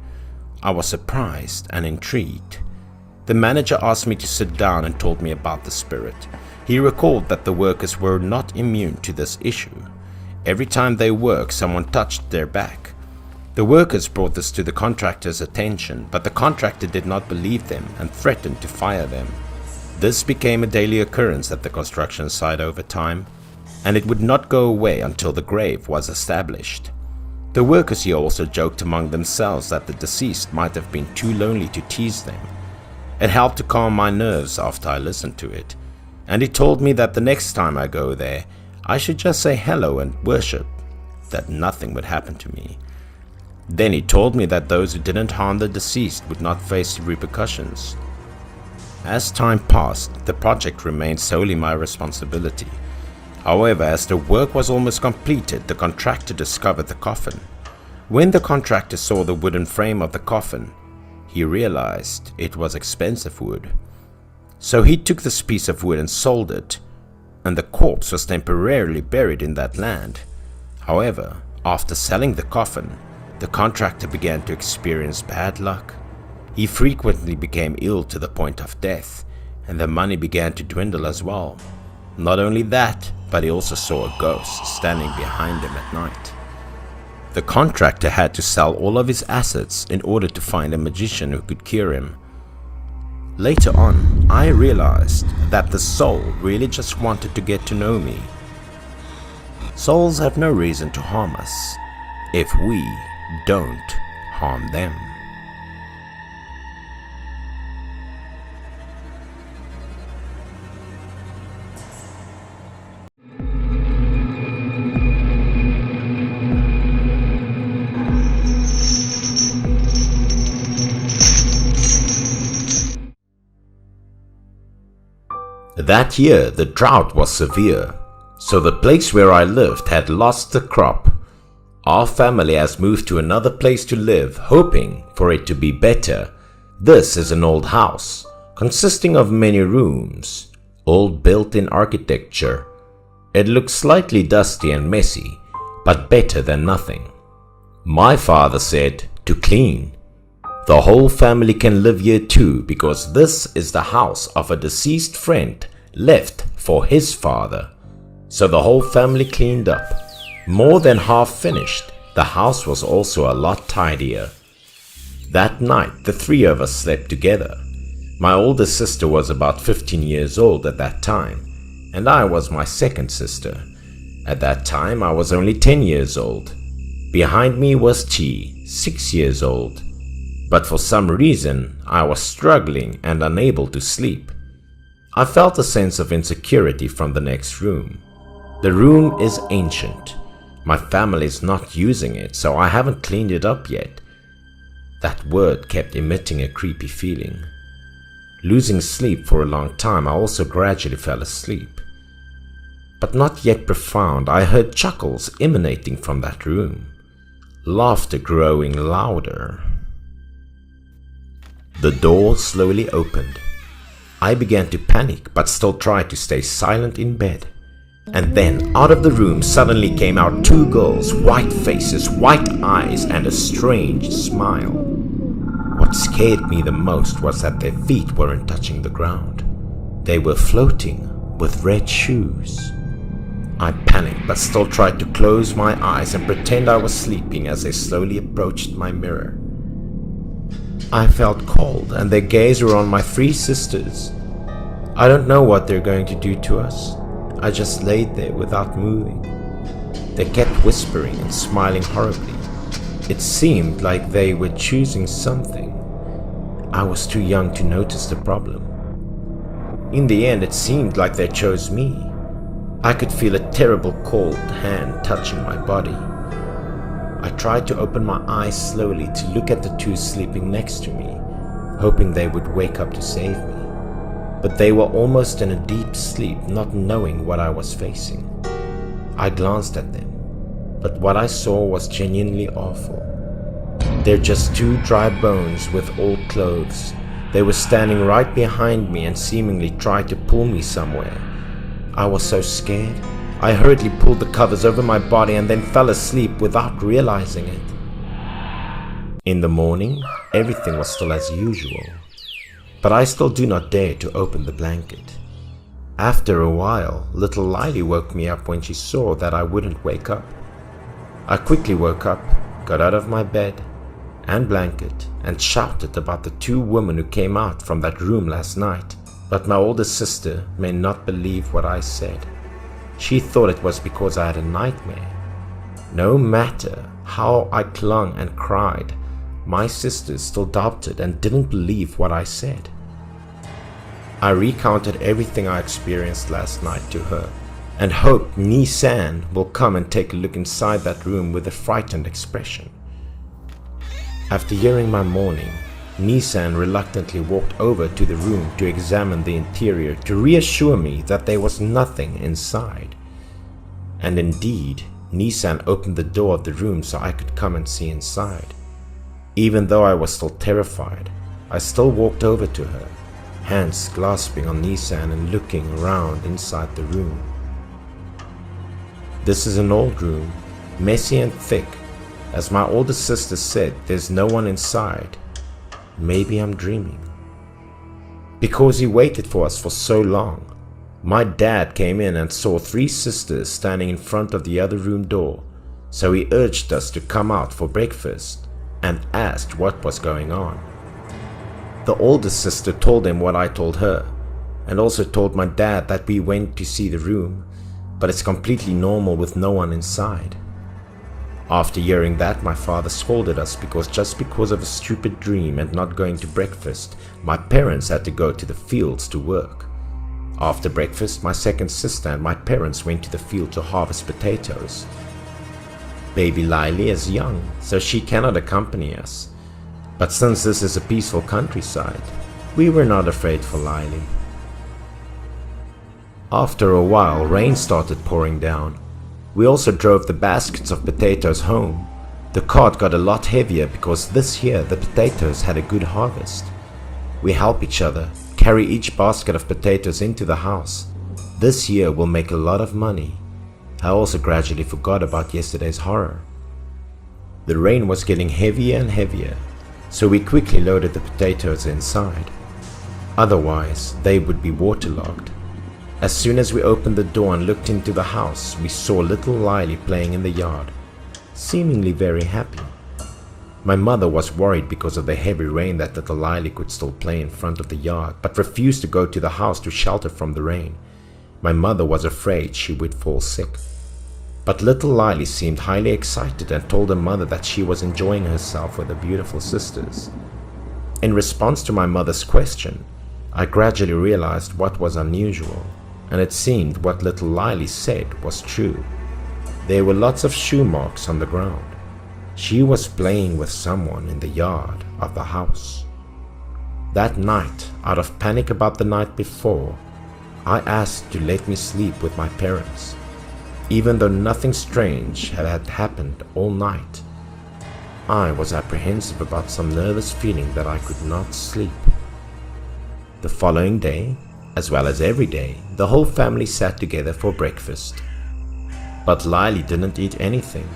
I was surprised and intrigued. The manager asked me to sit down and told me about the spirit. He recalled that the workers were not immune to this issue. Every time they worked, someone touched their back. The workers brought this to the contractor's attention, but the contractor did not believe them and threatened to fire them. This became a daily occurrence at the construction site over time, and it would not go away until the grave was established. The workers here also joked among themselves that the deceased might have been too lonely to tease them. It helped to calm my nerves after I listened to it, and he told me that the next time I go there, I should just say hello and worship, that nothing would happen to me. Then he told me that those who didn't harm the deceased would not face repercussions. As time passed, the project remained solely my responsibility. However, as the work was almost completed, the contractor discovered the coffin. When the contractor saw the wooden frame of the coffin, he realized it was expensive wood. So he took this piece of wood and sold it, and the corpse was temporarily buried in that land. However, after selling the coffin, the contractor began to experience bad luck. He frequently became ill to the point of death, and the money began to dwindle as well. Not only that, but he also saw a ghost standing behind him at night. The contractor had to sell all of his assets in order to find a magician who could cure him. Later on, I realized that the soul really just wanted to get to know me. Souls have no reason to harm us if we don't harm them. That year, the drought was severe, so the place where I lived had lost the crop. Our family has moved to another place to live, hoping for it to be better. This is an old house, consisting of many rooms, all built in architecture. It looks slightly dusty and messy, but better than nothing. My father said to clean. The whole family can live here too because this is the house of a deceased friend left for his father. So the whole family cleaned up. More than half finished, the house was also a lot tidier. That night, the three of us slept together. My older sister was about 15 years old at that time, and I was my second sister. At that time, I was only 10 years old. Behind me was Chi, 6 years old. But for some reason, I was struggling and unable to sleep. I felt a sense of insecurity from the next room. The room is ancient. My family is not using it, so I haven't cleaned it up yet. That word kept emitting a creepy feeling. Losing sleep for a long time, I also gradually fell asleep. But not yet profound, I heard chuckles emanating from that room. Laughter growing louder. The door slowly opened. I began to panic but still tried to stay silent in bed. And then out of the room suddenly came out two girls, white faces, white eyes, and a strange smile. What scared me the most was that their feet weren't touching the ground. They were floating with red shoes. I panicked but still tried to close my eyes and pretend I was sleeping as they slowly approached my mirror. I felt cold and their gaze were on my three sisters. I don't know what they're going to do to us. I just laid there without moving. They kept whispering and smiling horribly. It seemed like they were choosing something. I was too young to notice the problem. In the end, it seemed like they chose me. I could feel a terrible cold hand touching my body. I tried to open my eyes slowly to look at the two sleeping next to me, hoping they would wake up to save me. But they were almost in a deep sleep, not knowing what I was facing. I glanced at them, but what I saw was genuinely awful. They're just two dry bones with old clothes. They were standing right behind me and seemingly tried to pull me somewhere. I was so scared. I hurriedly pulled the covers over my body and then fell asleep without realizing it. In the morning, everything was still as usual, but I still do not dare to open the blanket. After a while, little Lily woke me up when she saw that I wouldn't wake up. I quickly woke up, got out of my bed and blanket, and shouted about the two women who came out from that room last night. But my older sister may not believe what I said. She thought it was because I had a nightmare. No matter how I clung and cried, my sisters still doubted and didn't believe what I said. I recounted everything I experienced last night to her and hoped Nissan will come and take a look inside that room with a frightened expression. After hearing my mourning, Nissan reluctantly walked over to the room to examine the interior to reassure me that there was nothing inside. And indeed, Nissan opened the door of the room so I could come and see inside. Even though I was still terrified, I still walked over to her, hands clasping on Nissan and looking around inside the room. This is an old room, messy and thick. As my older sister said, there's no one inside. Maybe I'm dreaming. Because he waited for us for so long, my dad came in and saw three sisters standing in front of the other room door, so he urged us to come out for breakfast and asked what was going on. The oldest sister told him what I told her, and also told my dad that we went to see the room, but it's completely normal with no one inside. After hearing that, my father scolded us because just because of a stupid dream and not going to breakfast, my parents had to go to the fields to work. After breakfast, my second sister and my parents went to the field to harvest potatoes. Baby Lily is young, so she cannot accompany us. But since this is a peaceful countryside, we were not afraid for Lily. After a while, rain started pouring down. We also drove the baskets of potatoes home. The cart got a lot heavier because this year the potatoes had a good harvest. We help each other carry each basket of potatoes into the house. This year we'll make a lot of money. I also gradually forgot about yesterday's horror. The rain was getting heavier and heavier, so we quickly loaded the potatoes inside. Otherwise, they would be waterlogged. As soon as we opened the door and looked into the house, we saw little Lily playing in the yard, seemingly very happy. My mother was worried because of the heavy rain that little Lily could still play in front of the yard, but refused to go to the house to shelter from the rain. My mother was afraid she would fall sick. But little Lily seemed highly excited and told her mother that she was enjoying herself with her beautiful sisters. In response to my mother's question, I gradually realized what was unusual, and it seemed what little Lily said was true. There were lots of shoe marks on the ground. She was playing with someone in the yard of the house. That night, out of panic about the night before, I asked to let me sleep with my parents, even though nothing strange had happened all night. I was apprehensive about some nervous feeling that I could not sleep. The following day, as well as every day, the whole family sat together for breakfast. But Lily didn't eat anything,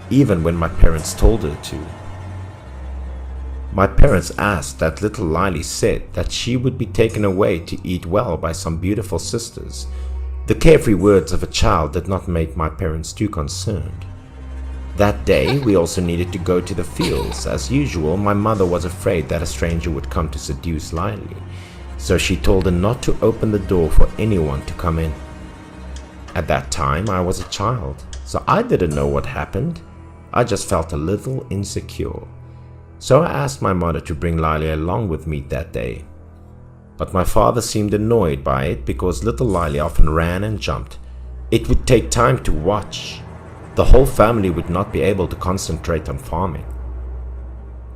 even when my parents told her to. My parents asked that little Lily said that she would be taken away to eat well by some beautiful sisters. The carefree words of a child did not make my parents too concerned. That day, we also needed to go to the fields. As usual, my mother was afraid that a stranger would come to seduce Lily, so she told her not to open the door for anyone to come in. At that time, I was a child, so I didn't know what happened. I just felt a little insecure. So I asked my mother to bring Lily along with me that day. But my father seemed annoyed by it because little Lily often ran and jumped. It would take time to watch. The whole family would not be able to concentrate on farming.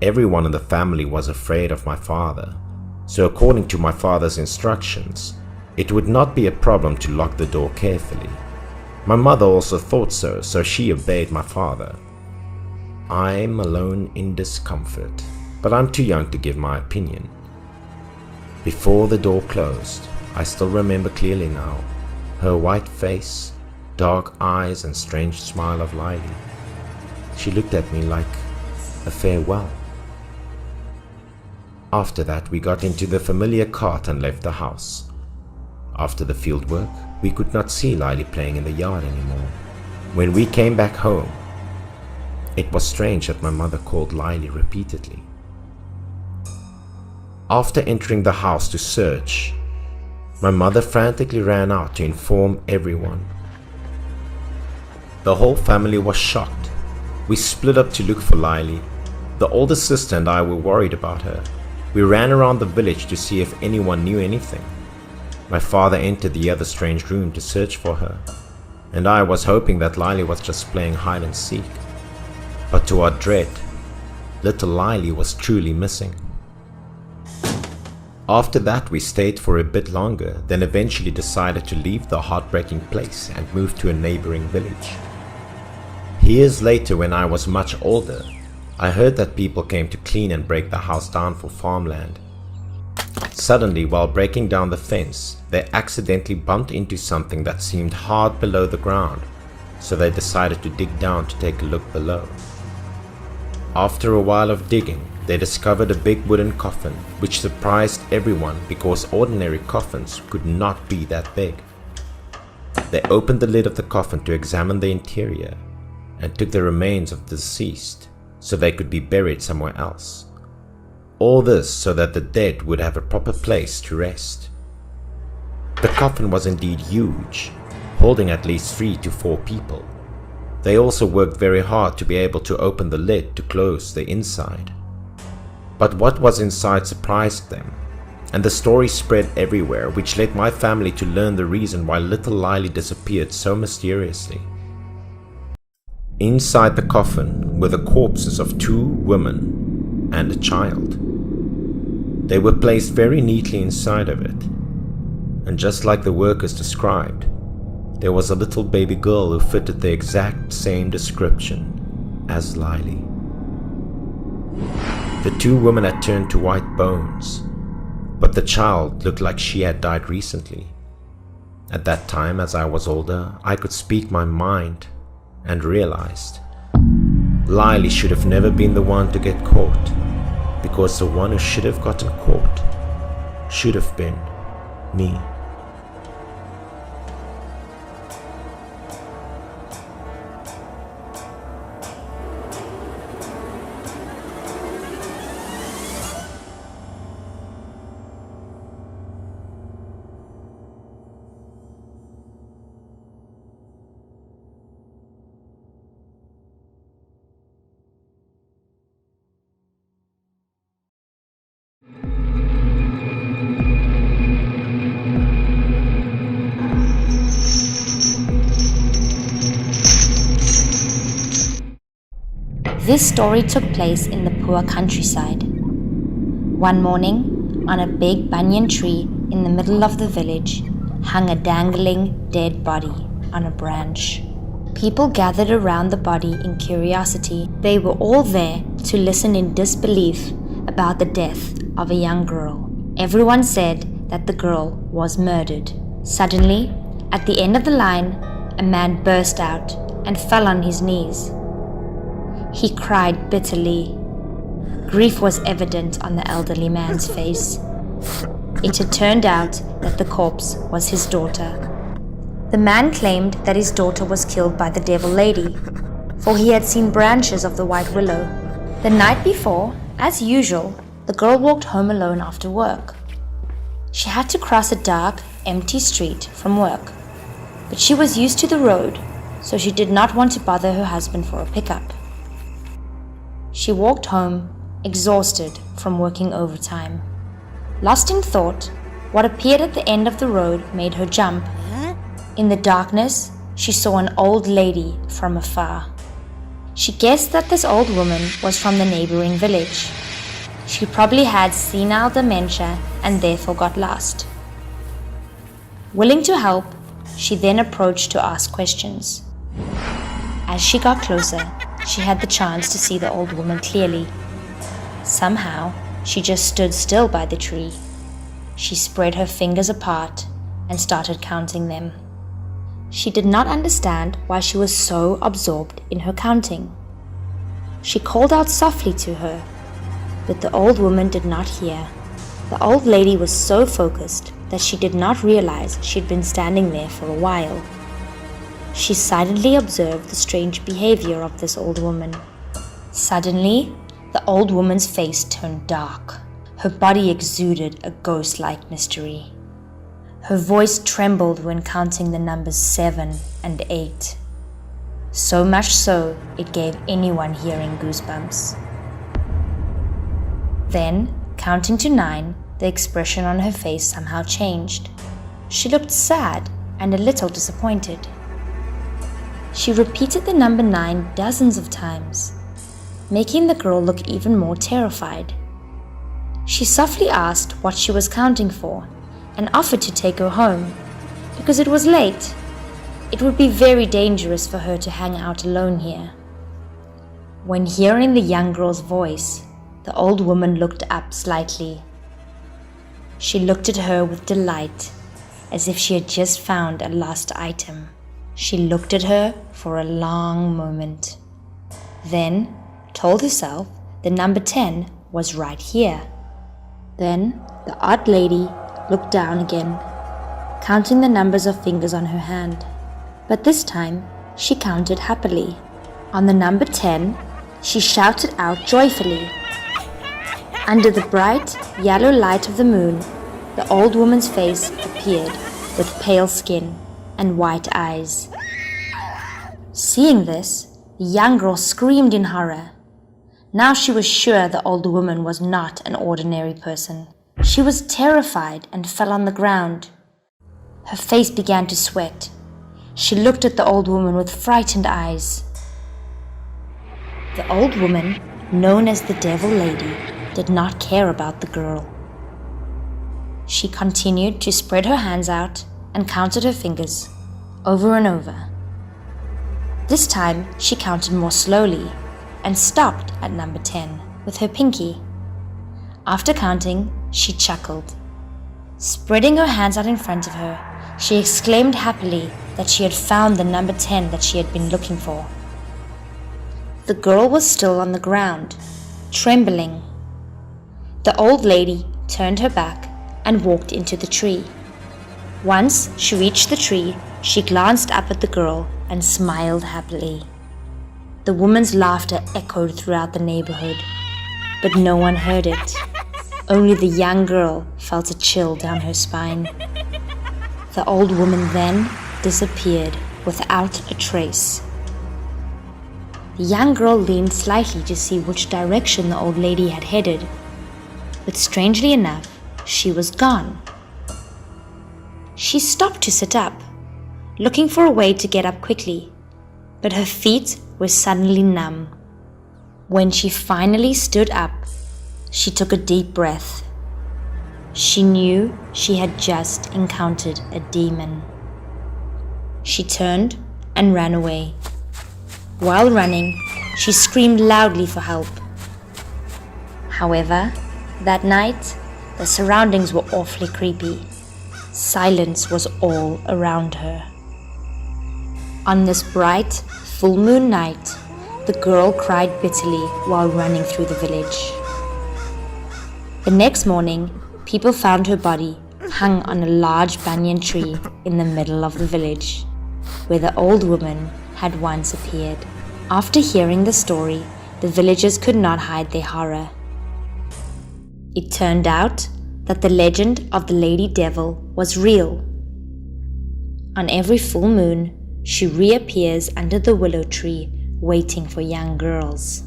Everyone in the family was afraid of my father, so according to my father's instructions, it would not be a problem to lock the door carefully. My mother also thought so, so she obeyed my father. I'm alone in discomfort, but I'm too young to give my opinion. Before the door closed, I still remember clearly now, her white face, dark eyes and strange smile of Lily. She looked at me like a farewell. After that, we got into the familiar cart and left the house. After the field work, we could not see Lily playing in the yard anymore. When we came back home, it was strange that my mother called Lily repeatedly. After entering the house to search, my mother frantically ran out to inform everyone. The whole family was shocked. We split up to look for Lily. The older sister and I were worried about her. We ran around the village to see if anyone knew anything. My father entered the other strange room to search for her, and I was hoping that Lily was just playing hide and seek. But to our dread, little Lily was truly missing. After that, we stayed for a bit longer, then eventually decided to leave the heartbreaking place and move to a neighboring village. Years later, when I was much older, I heard that people came to clean and break the house down for farmland. Suddenly, while breaking down the fence, they accidentally bumped into something that seemed hard below the ground, so they decided to dig down to take a look below. After a while of digging, they discovered a big wooden coffin, which surprised everyone because ordinary coffins could not be that big. They opened the lid of the coffin to examine the interior and took the remains of the deceased so they could be buried somewhere else. All this so that the dead would have a proper place to rest. The coffin was indeed huge, holding at least 3 to 4 people. They also worked very hard to be able to open the lid to close the inside. But what was inside surprised them, and the story spread everywhere, which led my family to learn the reason why little Lily disappeared so mysteriously. Inside the coffin were the corpses of 2 women and a child. They were placed very neatly inside of it, and just like the workers described, there was a little baby girl who fitted the exact same description as Lily. The 2 women had turned to white bones, but the child looked like she had died recently. At that time, as I was older, I could speak my mind and realized Lily should have never been the one to get caught, because the one who should have gotten caught should have been me. This story took place in the poor countryside. One morning, on a big banyan tree in the middle of the village, hung a dangling dead body on a branch. People gathered around the body in curiosity. They were all there to listen in disbelief about the death of a young girl. Everyone said that the girl was murdered. Suddenly, at the end of the line, a man burst out and fell on his knees. He cried bitterly. Grief was evident on the elderly man's face. It had turned out that the corpse was his daughter. The man claimed that his daughter was killed by the devil lady, for he had seen branches of the white willow. The night before, as usual, the girl walked home alone after work. She had to cross a dark, empty street from work, but she was used to the road, so she did not want to bother her husband for a pickup. She walked home, exhausted from working overtime. Lost in thought, what appeared at the end of the road made her jump. In the darkness, she saw an old lady from afar. She guessed that this old woman was from the neighboring village. She probably had senile dementia and therefore got lost. Willing to help, she then approached to ask questions. As she got closer, she had the chance to see the old woman clearly. Somehow, she just stood still by the tree. She spread her fingers apart and started counting them. She did not understand why she was so absorbed in her counting. She called out softly to her, but the old woman did not hear. The old lady was so focused that she did not realize she had been standing there for a while. She silently observed the strange behavior of this old woman. Suddenly, the old woman's face turned dark. Her body exuded a ghost-like mystery. Her voice trembled when counting the numbers 7 and 8. So much so, it gave anyone hearing goosebumps. Then, counting to 9, the expression on her face somehow changed. She looked sad and a little disappointed. She repeated the number 9 dozens of times, making the girl look even more terrified. She softly asked what she was counting for and offered to take her home because it was late. It would be very dangerous for her to hang out alone here. When hearing the young girl's voice, the old woman looked up slightly. She looked at her with delight, as if she had just found a lost item. She looked at her for a long moment, then told herself the number 10 was right here. Then the odd lady looked down again, counting the numbers of fingers on her hand. But this time, she counted happily. On the number 10, she shouted out joyfully. Under the bright, yellow light of the moon, the old woman's face appeared with pale skin and white eyes. Seeing this, the young girl screamed in horror. Now she was sure the old woman was not an ordinary person. She was terrified and fell on the ground. Her face began to sweat. She looked at the old woman with frightened eyes. The old woman, known as the Devil Lady, did not care about the girl. She continued to spread her hands out and counted her fingers, over and over. This time, she counted more slowly and stopped at number 10 with her pinky. After counting, she chuckled. Spreading her hands out in front of her, She exclaimed happily that she had found the number 10 that she had been looking for. The girl was still on the ground, trembling. The old lady turned her back and walked into the tree. Once she reached the tree, she glanced up at the girl and smiled happily. The woman's laughter echoed throughout the neighborhood, but no one heard it. Only the young girl felt a chill down her spine. The old woman then disappeared without a trace. The young girl leaned slightly to see which direction the old lady had headed, but strangely enough, she was gone. She stopped to sit up, looking for a way to get up quickly, but her feet were suddenly numb. When she finally stood up, she took a deep breath. She knew she had just encountered a demon. She turned and ran away. While running, she screamed loudly for help. However, that night, the surroundings were awfully creepy. Silence was all around her. On this bright, full moon night, the girl cried bitterly while running through the village. The next morning, people found her body hung on a large banyan tree in the middle of the village, where the old woman had once appeared. After hearing the story, the villagers could not hide their horror. It turned out that the legend of the Lady Devil was real. On every full moon, she reappears under the willow tree, waiting for young girls.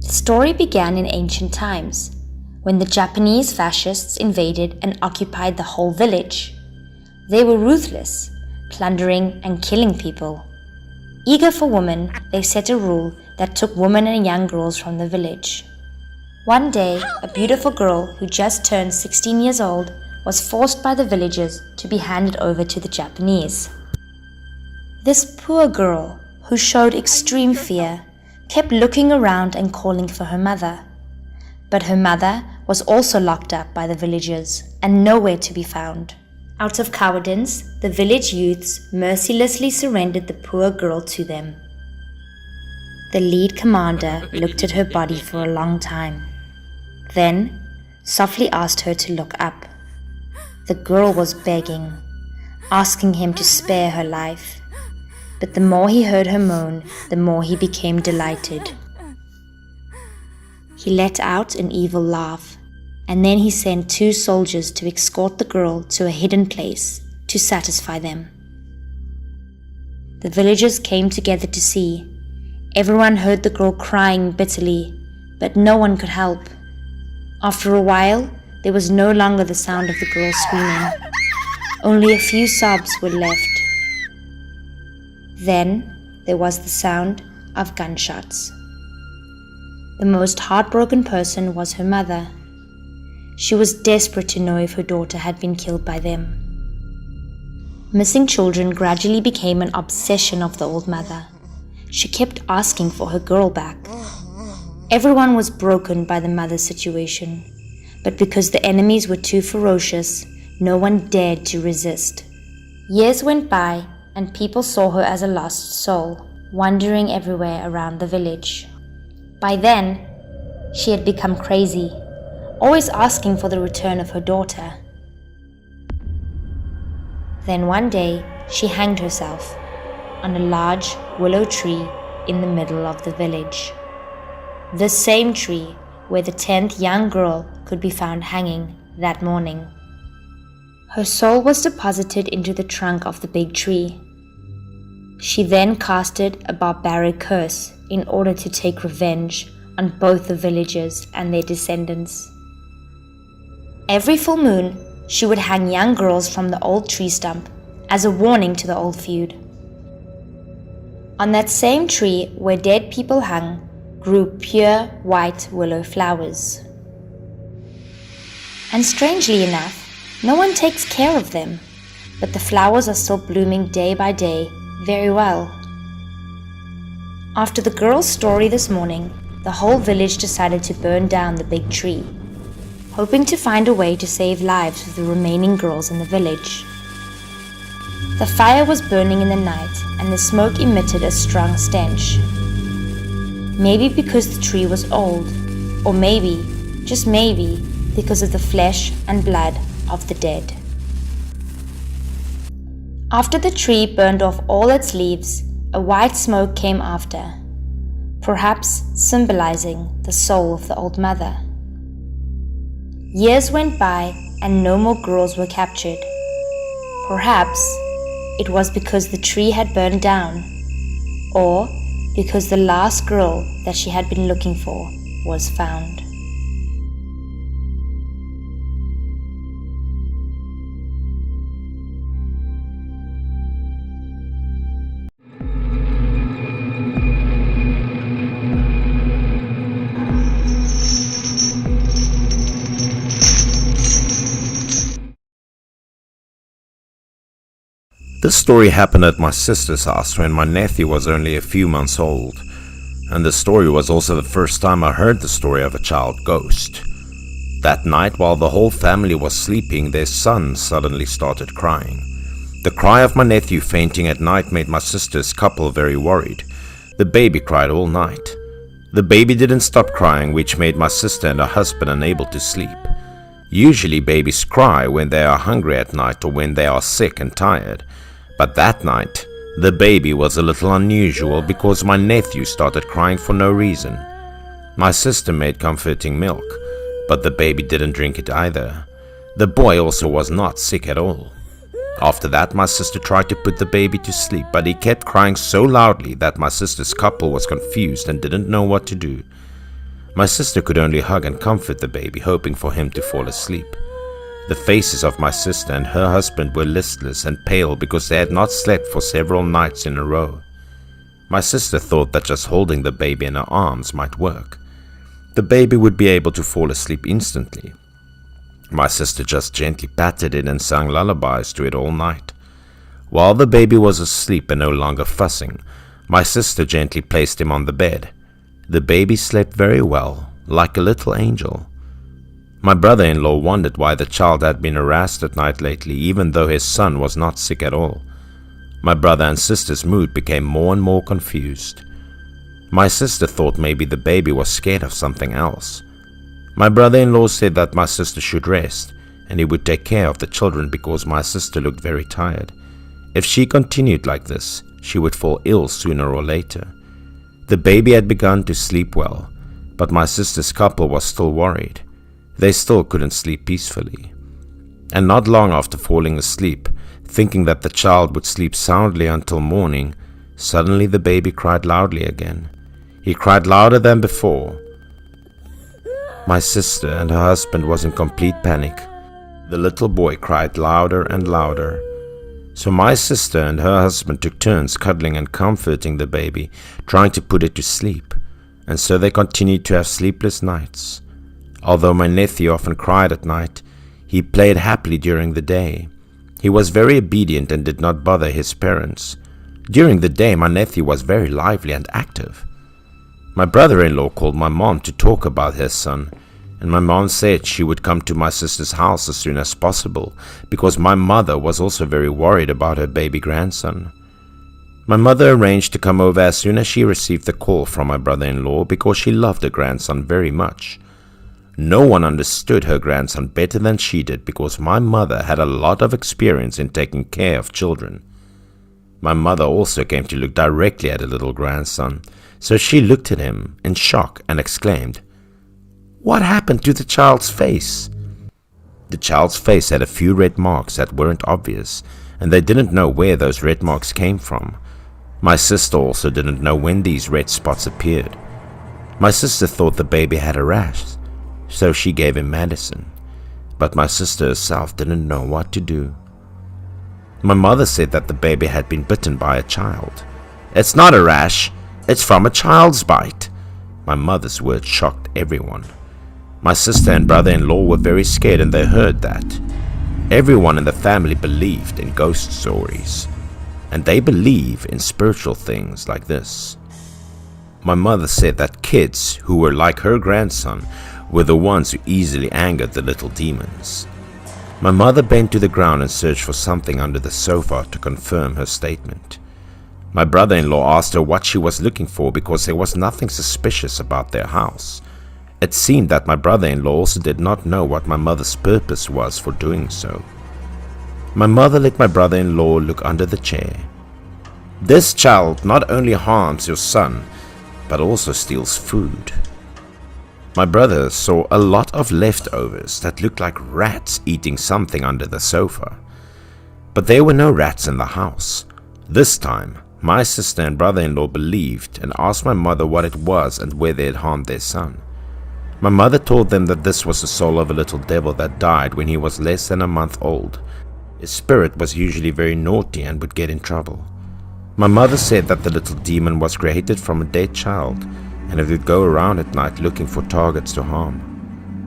The story began in ancient times, when the Japanese fascists invaded and occupied the whole village. They were ruthless, plundering and killing people. Eager for women, they set a rule that took women and young girls from the village. One day, a beautiful girl who just turned 16 years old was forced by the villagers to be handed over to the Japanese. This poor girl, who showed extreme fear, kept looking around and calling for her mother. But her mother was also locked up by the villagers and nowhere to be found. Out of cowardice, the village youths mercilessly surrendered the poor girl to them. The lead commander looked at her body for a long time, then softly asked her to look up. The girl was begging, asking him to spare her life. But the more he heard her moan, the more he became delighted. He let out an evil laugh, and then he sent 2 soldiers to escort the girl to a hidden place to satisfy them. The villagers came together to see. Everyone heard the girl crying bitterly, but no one could help. After a while, there was no longer the sound of the girl screaming. Only a few sobs were left. Then there was the sound of gunshots. The most heartbroken person was her mother. She was desperate to know if her daughter had been killed by them. Missing children gradually became an obsession of the old mother. She kept asking for her girl back. Everyone was broken by the mother's situation, but because the enemies were too ferocious, no one dared to resist. Years went by, and people saw her as a lost soul, wandering everywhere around the village. By then, she had become crazy, always asking for the return of her daughter. Then one day, she hanged herself on a large willow tree in the middle of the village. The same tree where the 10th young girl could be found hanging that morning. Her soul was deposited into the trunk of the big tree. She then casted a barbaric curse in order to take revenge on both the villagers and their descendants. Every full moon, she would hang young girls from the old tree stump as a warning to the old feud. On that same tree where dead people hung grew pure white willow flowers. And strangely enough, no one takes care of them, but the flowers are still blooming day by day very well. After the girl's story this morning, the whole village decided to burn down the big tree, hoping to find a way to save lives of the remaining girls in the village. The fire was burning in the night, and the smoke emitted a strong stench. Maybe because the tree was old, or maybe, just maybe, because of the flesh and blood of the dead. After the tree burned off all its leaves, a white smoke came after, perhaps symbolizing the soul of the old mother. Years went by and no more girls were captured. Perhaps it was because the tree had burned down, or because the last girl that she had been looking for was found. This story happened at my sister's house when my nephew was only a few months old, and the story was also the first time I heard the story of a child ghost. That night, while the whole family was sleeping, their son suddenly started crying. The cry of my nephew fainting at night made my sister's couple very worried. The baby cried all night. The baby didn't stop crying, which made my sister and her husband unable to sleep. Usually babies cry when they are hungry at night or when they are sick and tired. But that night, the baby was a little unusual because my nephew started crying for no reason. My sister made comforting milk, but the baby didn't drink it either. The boy also was not sick at all. After that, my sister tried to put the baby to sleep, but he kept crying so loudly that my sister's couple was confused and didn't know what to do. My sister could only hug and comfort the baby, hoping for him to fall asleep. The faces of my sister and her husband were listless and pale because they had not slept for several nights in a row. My sister thought that just holding the baby in her arms might work. The baby would be able to fall asleep instantly. My sister just gently patted it and sang lullabies to it all night. While the baby was asleep and no longer fussing, my sister gently placed him on the bed. The baby slept very well, like a little angel. My brother-in-law wondered why the child had been harassed at night lately, even though his son was not sick at all. My brother and sister's mood became more and more confused. My sister thought maybe the baby was scared of something else. My brother-in-law said that my sister should rest, and he would take care of the children because my sister looked very tired. If she continued like this, she would fall ill sooner or later. The baby had begun to sleep well, but my sister's couple was still worried. They still couldn't sleep peacefully. And not long after falling asleep, thinking that the child would sleep soundly until morning, suddenly the baby cried loudly again. He cried louder than before. My sister and her husband was in complete panic. The little boy cried louder and louder. So my sister and her husband took turns cuddling and comforting the baby, trying to put it to sleep. And so they continued to have sleepless nights. Although my nephew often cried at night, he played happily during the day. He was very obedient and did not bother his parents. During the day, my nephew was very lively and active. My brother-in-law called my mom to talk about his son, and my mom said she would come to my sister's house as soon as possible because my mother was also very worried about her baby grandson. My mother arranged to come over as soon as she received the call from my brother-in-law because she loved her grandson very much. No one understood her grandson better than she did because my mother had a lot of experience in taking care of children. My mother also came to look directly at her little grandson, so she looked at him in shock and exclaimed, "What happened to the child's face?" The child's face had a few red marks that weren't obvious, and they didn't know where those red marks came from. My sister also didn't know when these red spots appeared. My sister thought the baby had a rash, so she gave him medicine, but my sister herself didn't know what to do. My mother said that the baby had been bitten by a child. "It's not a rash, it's from a child's bite." My mother's words shocked everyone. My sister and brother-in-law were very scared and they heard that. Everyone in the family believed in ghost stories, and they believe in spiritual things like this. My mother said that kids who were like her grandson were the ones who easily angered the little demons. My mother bent to the ground and searched for something under the sofa to confirm her statement. My brother-in-law asked her what she was looking for because there was nothing suspicious about their house. It seemed that my brother-in-law also did not know what my mother's purpose was for doing so. My mother let my brother-in-law look under the chair. "This child not only harms your son, but also steals food." My brother saw a lot of leftovers that looked like rats eating something under the sofa. But there were no rats in the house. This time, my sister and brother-in-law believed and asked my mother what it was and where they had harmed their son. My mother told them that this was the soul of a little devil that died when he was less than a month old. His spirit was usually very naughty and would get in trouble. My mother said that the little demon was created from a dead child, and it would go around at night looking for targets to harm.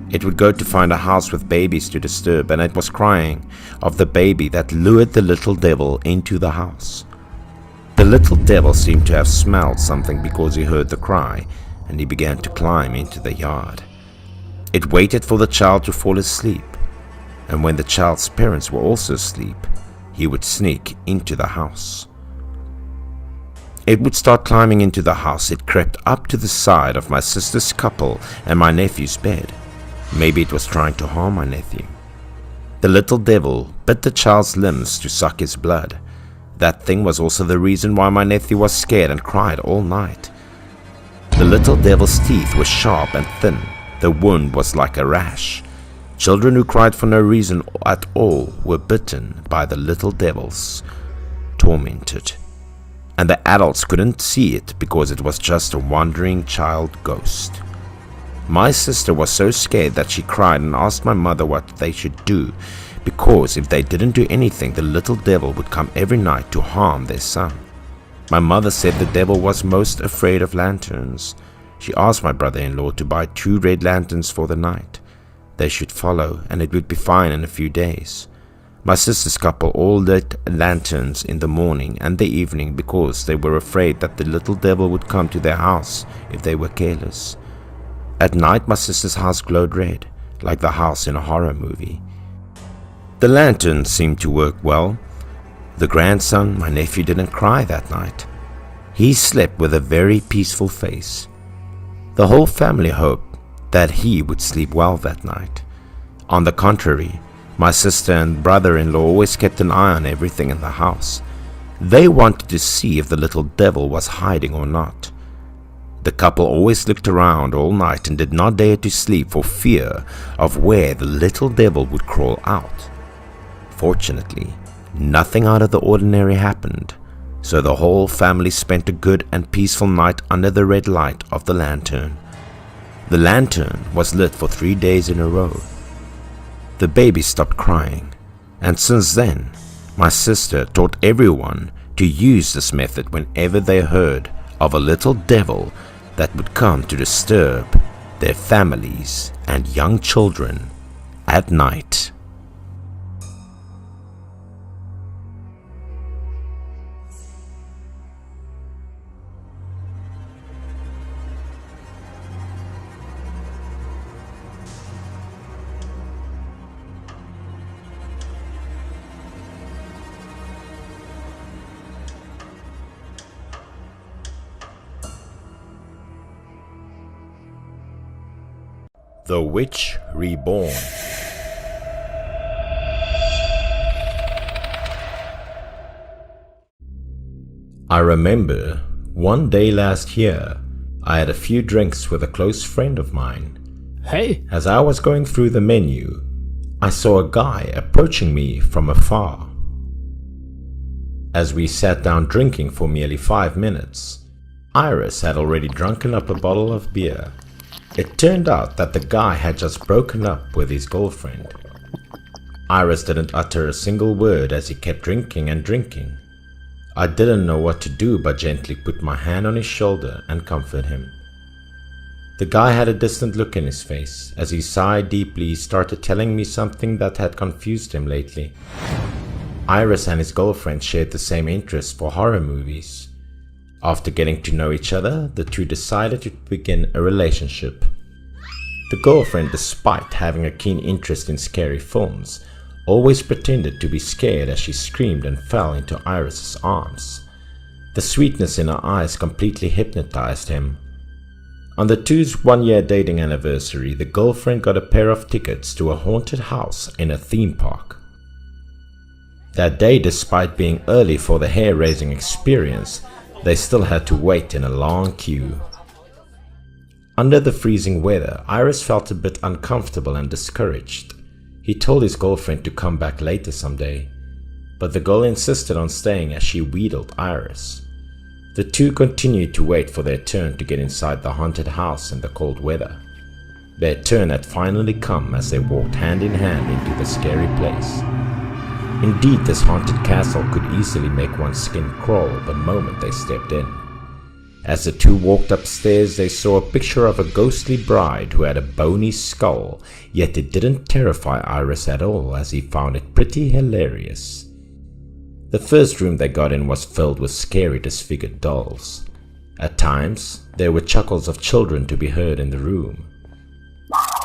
It would go to find a house with babies to disturb, and it was crying of the baby that lured the little devil into the house. The little devil seemed to have smelled something because he heard the cry, and he began to climb into the yard. It waited for the child to fall asleep, and when the child's parents were also asleep, he would sneak into the house. It would start climbing into the house. It crept up to the side of my sister's couple and my nephew's bed. Maybe it was trying to harm my nephew. The little devil bit the child's limbs to suck his blood. That thing was also the reason why my nephew was scared and cried all night. The little devil's teeth were sharp and thin. The wound was like a rash. Children who cried for no reason at all were bitten by the little devils, tormented. And the adults couldn't see it because it was just a wandering child ghost. My sister was so scared that she cried and asked my mother what they should do, because if they didn't do anything, the little devil would come every night to harm their son. My mother said the devil was most afraid of lanterns. She asked my brother-in-law to buy 2 red lanterns for the night. They should follow, and it would be fine in a few days. My sister's couple all lit lanterns in the morning and the evening because they were afraid that the little devil would come to their house if they were careless. At night, my sister's house glowed red, like the house in a horror movie. The lanterns seemed to work well. The grandson, my nephew, didn't cry that night. He slept with a very peaceful face. The whole family hoped that he would sleep well that night. On the contrary, my sister and brother-in-law always kept an eye on everything in the house. They wanted to see if the little devil was hiding or not. The couple always looked around all night and did not dare to sleep for fear of where the little devil would crawl out. Fortunately, nothing out of the ordinary happened, so the whole family spent a good and peaceful night under the red light of the lantern. The lantern was lit for 3 days in a row. The baby stopped crying, and since then, my sister taught everyone to use this method whenever they heard of a little devil that would come to disturb their families and young children at night. The Witch Reborn. I remember one day last year, I had a few drinks with a close friend of mine. Hey, As I was going through the menu, I saw a guy approaching me from afar. As we sat down drinking for merely 5 minutes, Iris had already drunken up a bottle of beer. It turned out that the guy had just broken up with his girlfriend. Iris didn't utter a single word as he kept drinking and drinking. I didn't know what to do but gently put my hand on his shoulder and comfort him. The guy had a distant look in his face. As he sighed deeply, he started telling me something that had confused him lately. Iris and his girlfriend shared the same interest for horror movies. After getting to know each other, the two decided to begin a relationship. The girlfriend, despite having a keen interest in scary films, always pretended to be scared as she screamed and fell into Iris's arms. The sweetness in her eyes completely hypnotized him. On the two's one-year dating anniversary, the girlfriend got a pair of tickets to a haunted house in a theme park. That day, despite being early for the hair-raising experience, they still had to wait in a long queue. Under the freezing weather, Iris felt a bit uncomfortable and discouraged. He told his girlfriend to come back later someday, but the girl insisted on staying as she wheedled Iris. The two continued to wait for their turn to get inside the haunted house in the cold weather. Their turn had finally come as they walked hand in hand into the scary place. Indeed, this haunted castle could easily make one's skin crawl the moment they stepped in. As the two walked upstairs, they saw a picture of a ghostly bride who had a bony skull, yet it didn't terrify Iris at all, as he found it pretty hilarious. The first room they got in was filled with scary disfigured dolls. At times, there were chuckles of children to be heard in the room.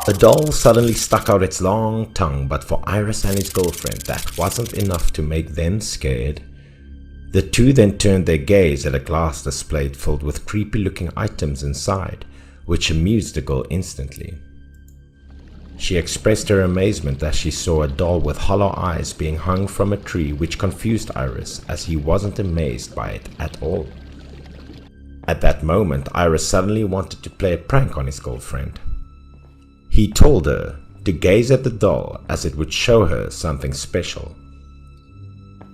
A doll suddenly stuck out its long tongue, but for Iris and his girlfriend, that wasn't enough to make them scared. The two then turned their gaze at a glass display filled with creepy-looking items inside, which amused the girl instantly. She expressed her amazement as she saw a doll with hollow eyes being hung from a tree, which confused Iris as he wasn't amazed by it at all. At that moment, Iris suddenly wanted to play a prank on his girlfriend. He told her to gaze at the doll as it would show her something special.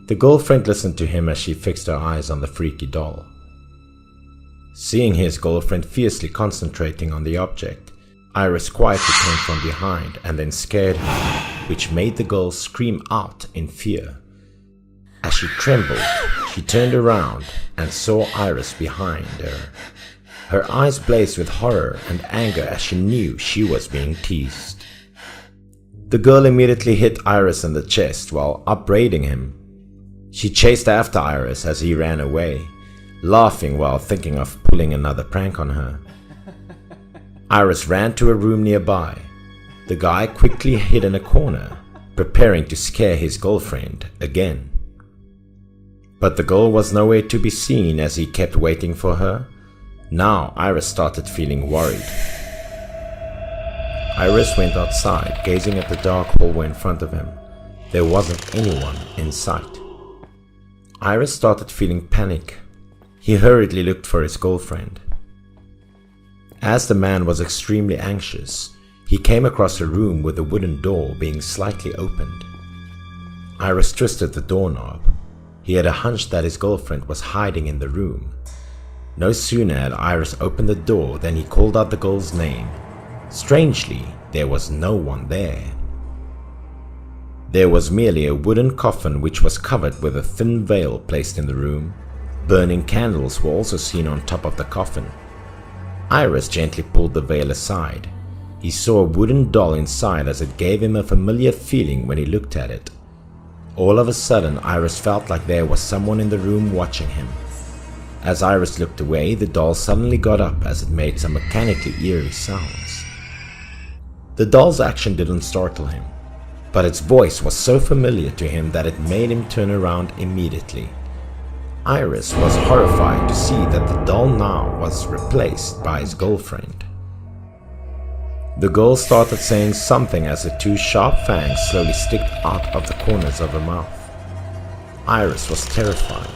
The girlfriend listened to him as she fixed her eyes on the freaky doll. Seeing his girlfriend fiercely concentrating on the object, Iris quietly came from behind and then scared her, which made the girl scream out in fear. As she trembled, she turned around and saw Iris behind her. Her eyes blazed with horror and anger as she knew she was being teased. The girl immediately hit Iris in the chest while upbraiding him. She chased after Iris as he ran away, laughing while thinking of pulling another prank on her. Iris ran to a room nearby. The guy quickly hid in a corner, preparing to scare his girlfriend again. But the girl was nowhere to be seen as he kept waiting for her. Now Iris started feeling worried. Iris went outside, gazing at the dark hallway in front of him. There wasn't anyone in sight. Iris started feeling panic. He hurriedly looked for his girlfriend. As the man was extremely anxious, he came across a room with a wooden door being slightly opened. Iris twisted the doorknob. He had a hunch that his girlfriend was hiding in the room. No sooner had Iris opened the door than he called out the girl's name. Strangely, there was no one there. There was merely a wooden coffin which was covered with a thin veil placed in the room. Burning candles were also seen on top of the coffin. Iris gently pulled the veil aside. He saw a wooden doll inside as it gave him a familiar feeling when he looked at it. All of a sudden, Iris felt like there was someone in the room watching him. As Iris looked away, the doll suddenly got up as it made some mechanically eerie sounds. The doll's action didn't startle him, but its voice was so familiar to him that it made him turn around immediately. Iris was horrified to see that the doll now was replaced by his girlfriend. The girl started saying something as the two sharp fangs slowly sticked out of the corners of her mouth. Iris was terrified.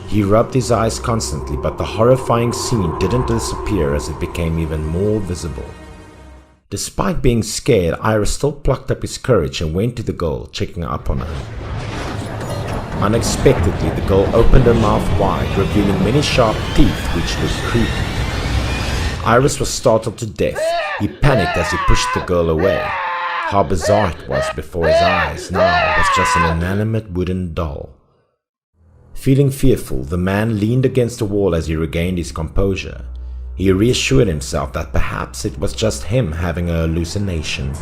He rubbed his eyes constantly, but the horrifying scene didn't disappear as it became even more visible. Despite being scared, Iris still plucked up his courage and went to the girl, checking up on her. Unexpectedly, the girl opened her mouth wide, revealing many sharp teeth which looked creepy. Iris was startled to death. He panicked as he pushed the girl away. How bizarre it was before his eyes now was just an inanimate wooden doll. Feeling fearful, the man leaned against the wall as he regained his composure. He reassured himself that perhaps it was just him having a hallucination.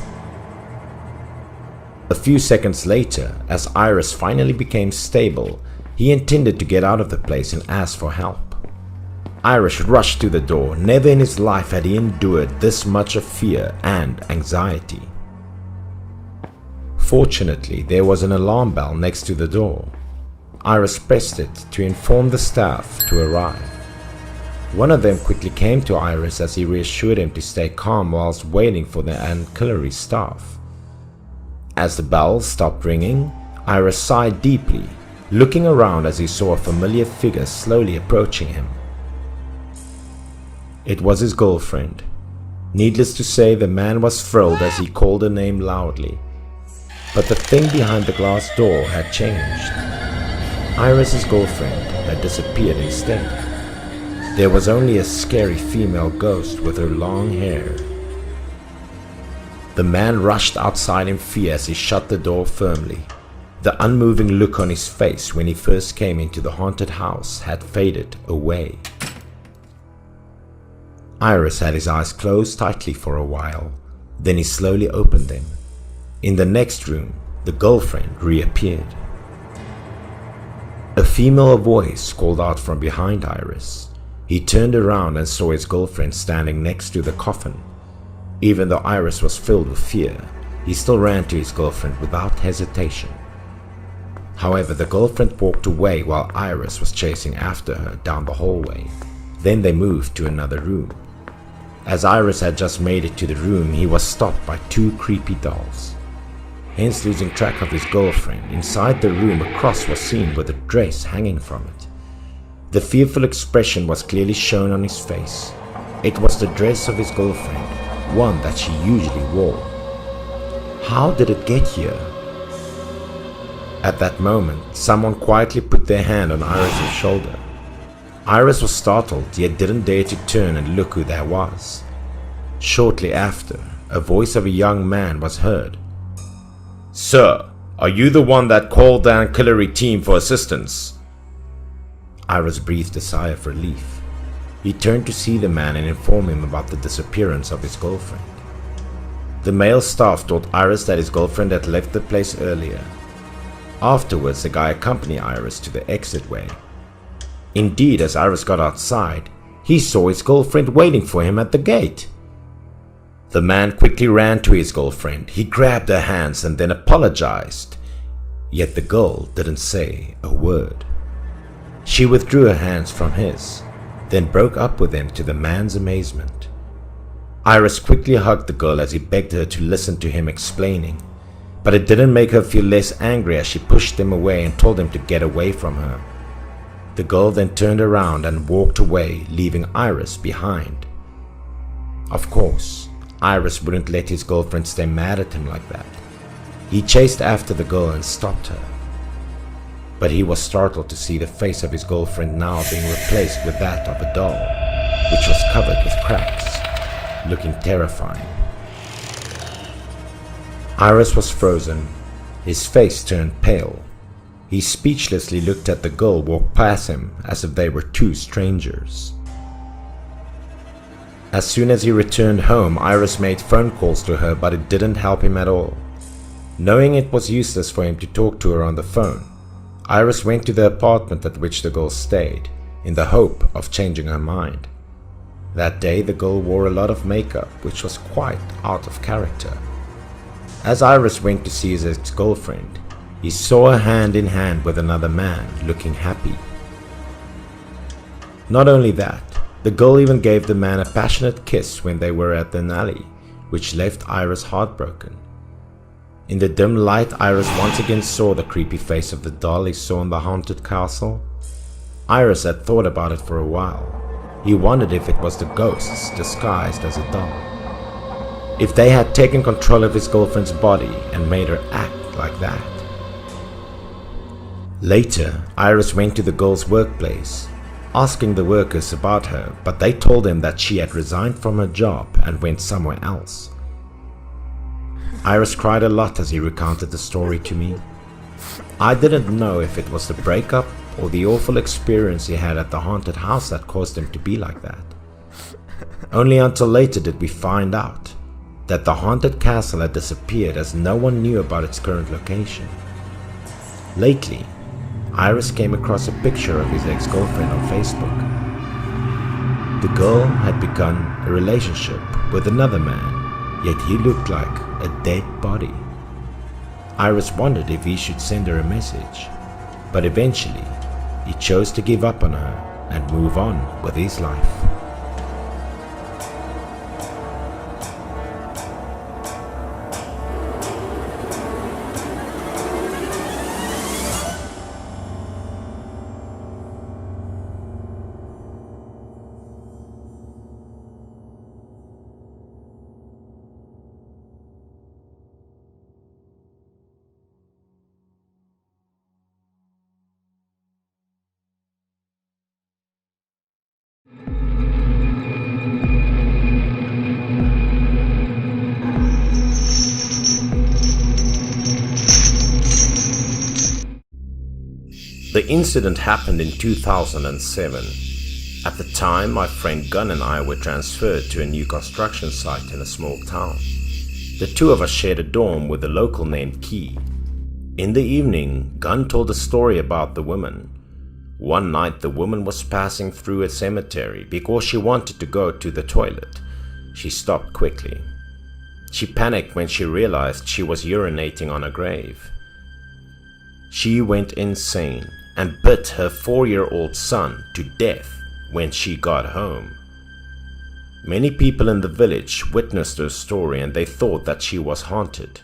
A few seconds later, as Iris finally became stable, he intended to get out of the place and ask for help. Iris rushed to the door. Never in his life had he endured this much of fear and anxiety. Fortunately, there was an alarm bell next to the door. Iris pressed it to inform the staff to arrive. One of them quickly came to Iris as he reassured him to stay calm whilst waiting for the ancillary staff. As the bell stopped ringing, Iris sighed deeply, looking around as he saw a familiar figure slowly approaching him. It was his girlfriend. Needless to say, the man was thrilled as he called her name loudly. But the thing behind the glass door had changed. Iris's girlfriend had disappeared instead. There was only a scary female ghost with her long hair. The man rushed outside in fear as he shut the door firmly. The unmoving look on his face when he first came into the haunted house had faded away. Iris had his eyes closed tightly for a while, then he slowly opened them. In the next room, the girlfriend reappeared. A female voice called out from behind Iris. He turned around and saw his girlfriend standing next to the coffin. Even though Iris was filled with fear, he still ran to his girlfriend without hesitation. However, the girlfriend walked away while Iris was chasing after her down the hallway. Then they moved to another room. As Iris had just made it to the room, he was stopped by two creepy dolls. Hence, losing track of his girlfriend, inside the room a cross was seen with a dress hanging from it. The fearful expression was clearly shown on his face. It was the dress of his girlfriend, one that she usually wore. How did it get here? At that moment, someone quietly put their hand on Iris's shoulder. Iris was startled, yet didn't dare to turn and look who that was. Shortly after, a voice of a young man was heard. "Sir, are you the one that called the ancillary team for assistance?" Iris breathed a sigh of relief. He turned to see the man and inform him about the disappearance of his girlfriend. The male staff told Iris that his girlfriend had left the place earlier. Afterwards, the guy accompanied Iris to the exitway. Indeed, as Iris got outside, he saw his girlfriend waiting for him at the gate. The man quickly ran to his girlfriend. He grabbed her hands and then apologized. Yet the girl didn't say a word. She withdrew her hands from his, then broke up with him to the man's amazement. Iris quickly hugged the girl as he begged her to listen to him explaining, but it didn't make her feel less angry as she pushed him away and told him to get away from her. The girl then turned around and walked away, leaving Iris behind. Of course, Iris wouldn't let his girlfriend stay mad at him like that. He chased after the girl and stopped her. But he was startled to see the face of his girlfriend now being replaced with that of a doll, which was covered with cracks, looking terrifying. Iris was frozen. His face turned pale. He speechlessly looked at the girl walk past him as if they were two strangers. As soon as he returned home, Iris made phone calls to her, but it didn't help him at all. Knowing it was useless for him to talk to her on the phone, Iris went to the apartment at which the girl stayed, in the hope of changing her mind. That day the girl wore a lot of makeup, which was quite out of character. As Iris went to see his ex-girlfriend, he saw her hand in hand with another man, looking happy. Not only that, the girl even gave the man a passionate kiss when they were at an alley, which left Iris heartbroken. In the dim light, Iris once again saw the creepy face of the doll he saw in the haunted castle. Iris had thought about it for a while. He wondered if it was the ghosts disguised as a doll. If they had taken control of his girlfriend's body and made her act like that. Later, Iris went to the girl's workplace, asking the workers about her, but they told him that she had resigned from her job and went somewhere else. Iris cried a lot as he recounted the story to me. I didn't know if it was the breakup or the awful experience he had at the haunted house that caused him to be like that. Only until later did we find out that the haunted castle had disappeared as no one knew about its current location. Lately, Iris came across a picture of his ex-girlfriend on Facebook. The girl had begun a relationship with another man, yet he looked like a dead body. Iris wondered if he should send her a message, but eventually he chose to give up on her and move on with his life. The incident happened in 2007. At the time, my friend Gunn and I were transferred to a new construction site in a small town. The two of us shared a dorm with a local named Key. In the evening, Gunn told a story about the woman. One night, the woman was passing through a cemetery because she wanted to go to the toilet. She stopped quickly. She panicked when she realized she was urinating on a grave. She went insane and bit her 4-year-old son to death when she got home. Many people in the village witnessed her story and they thought that she was haunted.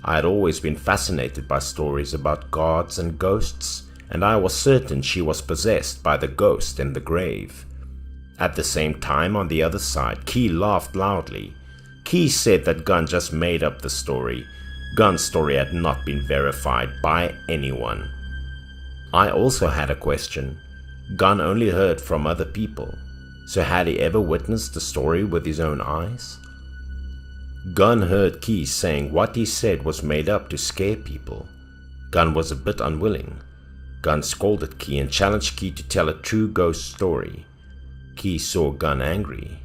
I had always been fascinated by stories about gods and ghosts, and I was certain she was possessed by the ghost in the grave. At the same time, on the other side, Key laughed loudly. Key said that Gunn just made up the story. Gunn's story had not been verified by anyone. I also had a question. Gunn only heard from other people, so had he ever witnessed the story with his own eyes? Gunn heard Key saying what he said was made up to scare people. Gunn was a bit unwilling. Gunn scolded Key and challenged Key to tell a true ghost story. Key saw Gunn angry.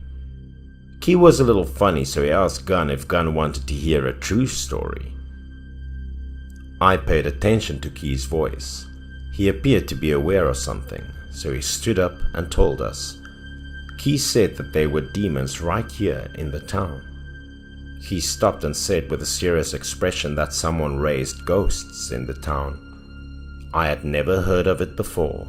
Key was a little funny, so he asked Gunn if Gunn wanted to hear a true story. I paid attention to Key's voice. He appeared to be aware of something, so he stood up and told us. Key said that there were demons right here in the town. He stopped and said with a serious expression that someone raised ghosts in the town. I had never heard of it before.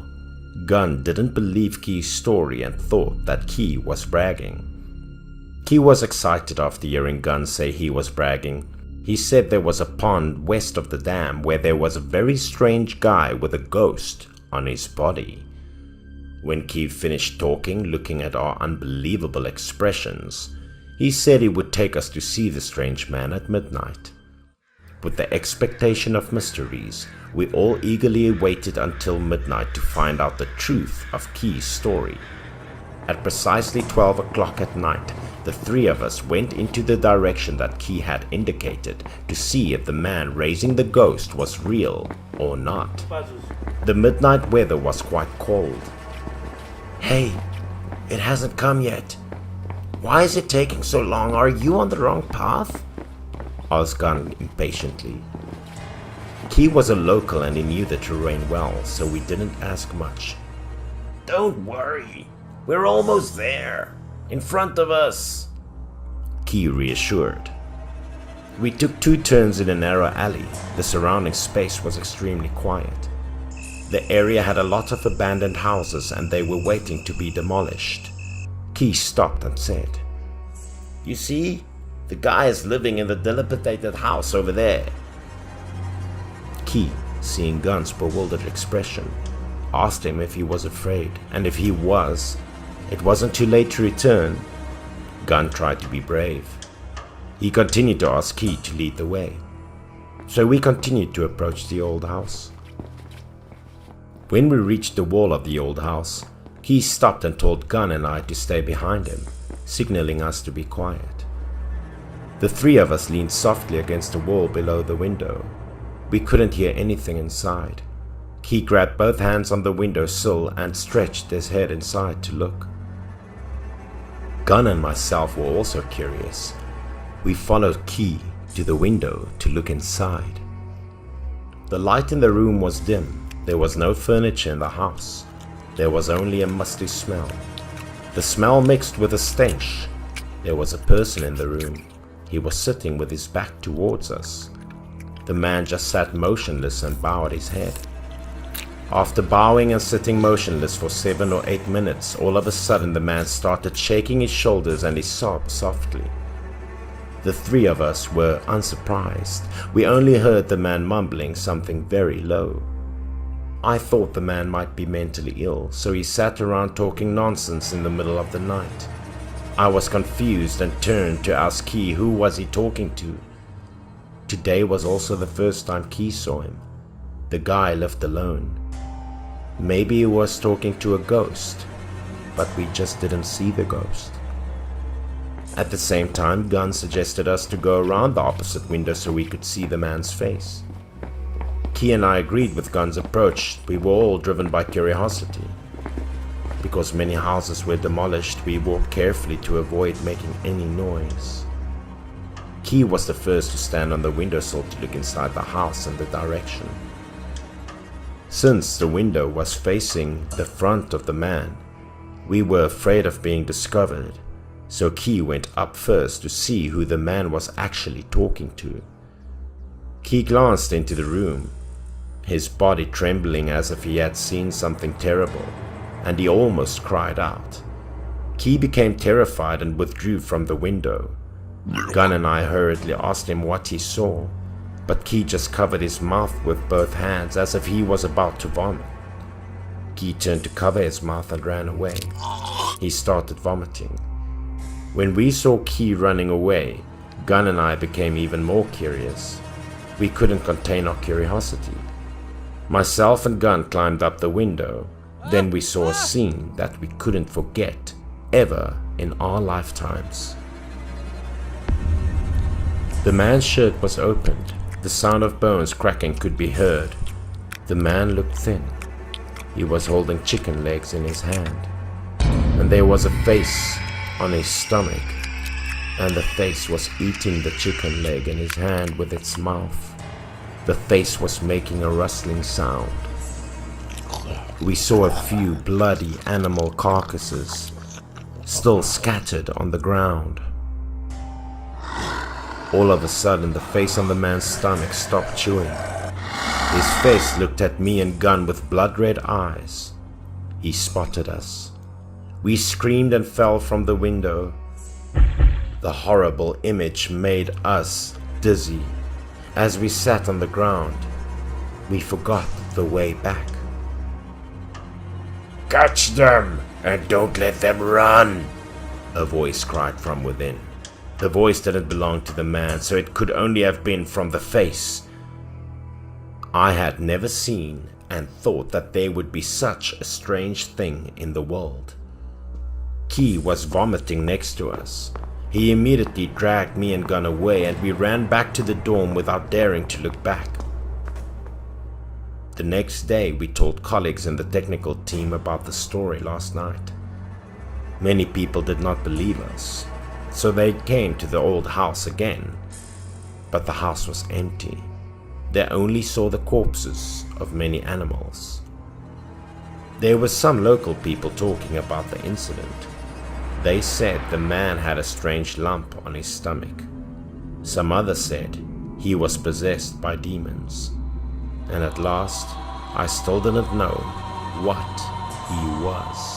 Gunn didn't believe Key's story and thought that Key was bragging. Key was excited after hearing Gunn say he was bragging. He said there was a pond west of the dam where there was a very strange guy with a ghost on his body. When Key finished talking, looking at our unbelievable expressions, he said he would take us to see the strange man at midnight. With the expectation of mysteries, we all eagerly waited until midnight to find out the truth of Key's story. At precisely 12 o'clock at night, the three of us went into the direction that Key had indicated to see if the man raising the ghost was real or not. The midnight weather was quite cold. "Hey, it hasn't come yet. Why is it taking so long? Are you on the wrong path?" asked Gunn impatiently. Key was a local and he knew the terrain well, so we didn't ask much. "Don't worry, we're almost there. In front of us," Key reassured. We took 2 turns in a narrow alley. The surrounding space was extremely quiet. The area had a lot of abandoned houses and they were waiting to be demolished. Key stopped and said, "You see, the guy is living in the dilapidated house over there." Key, seeing Gunn's bewildered expression, asked him if he was afraid, and if he was, it wasn't too late to return. Gunn tried to be brave. He continued to ask Key to lead the way. So we continued to approach the old house. When we reached the wall of the old house, Key stopped and told Gunn and I to stay behind him, signaling us to be quiet. The 3 of us leaned softly against the wall below the window. We couldn't hear anything inside. Key grabbed both hands on the windowsill and stretched his head inside to look. Gunn and myself were also curious. We followed Key to the window to look inside. The light in the room was dim. There was no furniture in the house. There was only a musty smell. The smell mixed with a stench. There was a person in the room. He was sitting with his back towards us. The man just sat motionless and bowed his head. After bowing and sitting motionless for 7 or 8 minutes, all of a sudden the man started shaking his shoulders and he sobbed softly. The three of us were unsurprised. We only heard the man mumbling something very low. I thought the man might be mentally ill, so he sat around talking nonsense in the middle of the night. I was confused and turned to ask Key who was he talking to. Today was also the first time Key saw him. The guy lived alone. Maybe he was talking to a ghost, but we just didn't see the ghost. At the same time, Gunn suggested us to go around the opposite window so we could see the man's face. Key and I agreed with Gunn's approach. We were all driven by curiosity. Because many houses were demolished, we walked carefully to avoid making any noise. Key was the first to stand on the windowsill to look inside the house and the direction. Since the window was facing the front of the man, we were afraid of being discovered, so Key went up first to see who the man was actually talking to. Key glanced into the room, his body trembling as if he had seen something terrible, and he almost cried out. Key became terrified and withdrew from the window. Gunn and I hurriedly asked him what he saw, but Key just covered his mouth with both hands as if he was about to vomit. Key turned to cover his mouth and ran away. He started vomiting. When we saw Key running away, Gunn and I became even more curious. We couldn't contain our curiosity. Myself and Gunn climbed up the window. Then we saw a scene that we couldn't forget ever in our lifetimes. The man's shirt was opened. The sound of bones cracking could be heard. The man looked thin. He was holding chicken legs in his hand. And there was a face on his stomach. And the face was eating the chicken leg in his hand with its mouth. The face was making a rustling sound. We saw a few bloody animal carcasses still scattered on the ground. All of a sudden, the face on the man's stomach stopped chewing. His face looked at me and Gunn with blood-red eyes. He spotted us. We screamed and fell from the window. The horrible image made us dizzy. As we sat on the ground, we forgot the way back. "Catch them, and don't let them run," a voice cried from within. The voice didn't belong to the man, so it could only have been from the face. I had never seen and thought that there would be such a strange thing in the world. Key was vomiting next to us. He immediately dragged me and Gunn away, and we ran back to the dorm without daring to look back. The next day, we told colleagues in the technical team about the story last night. Many people did not believe us, so they came to the old house again, but the house was empty. They only saw the corpses of many animals. There were some local people talking about the incident. They said the man had a strange lump on his stomach. Some others said he was possessed by demons. And at last, I still didn't know what he was.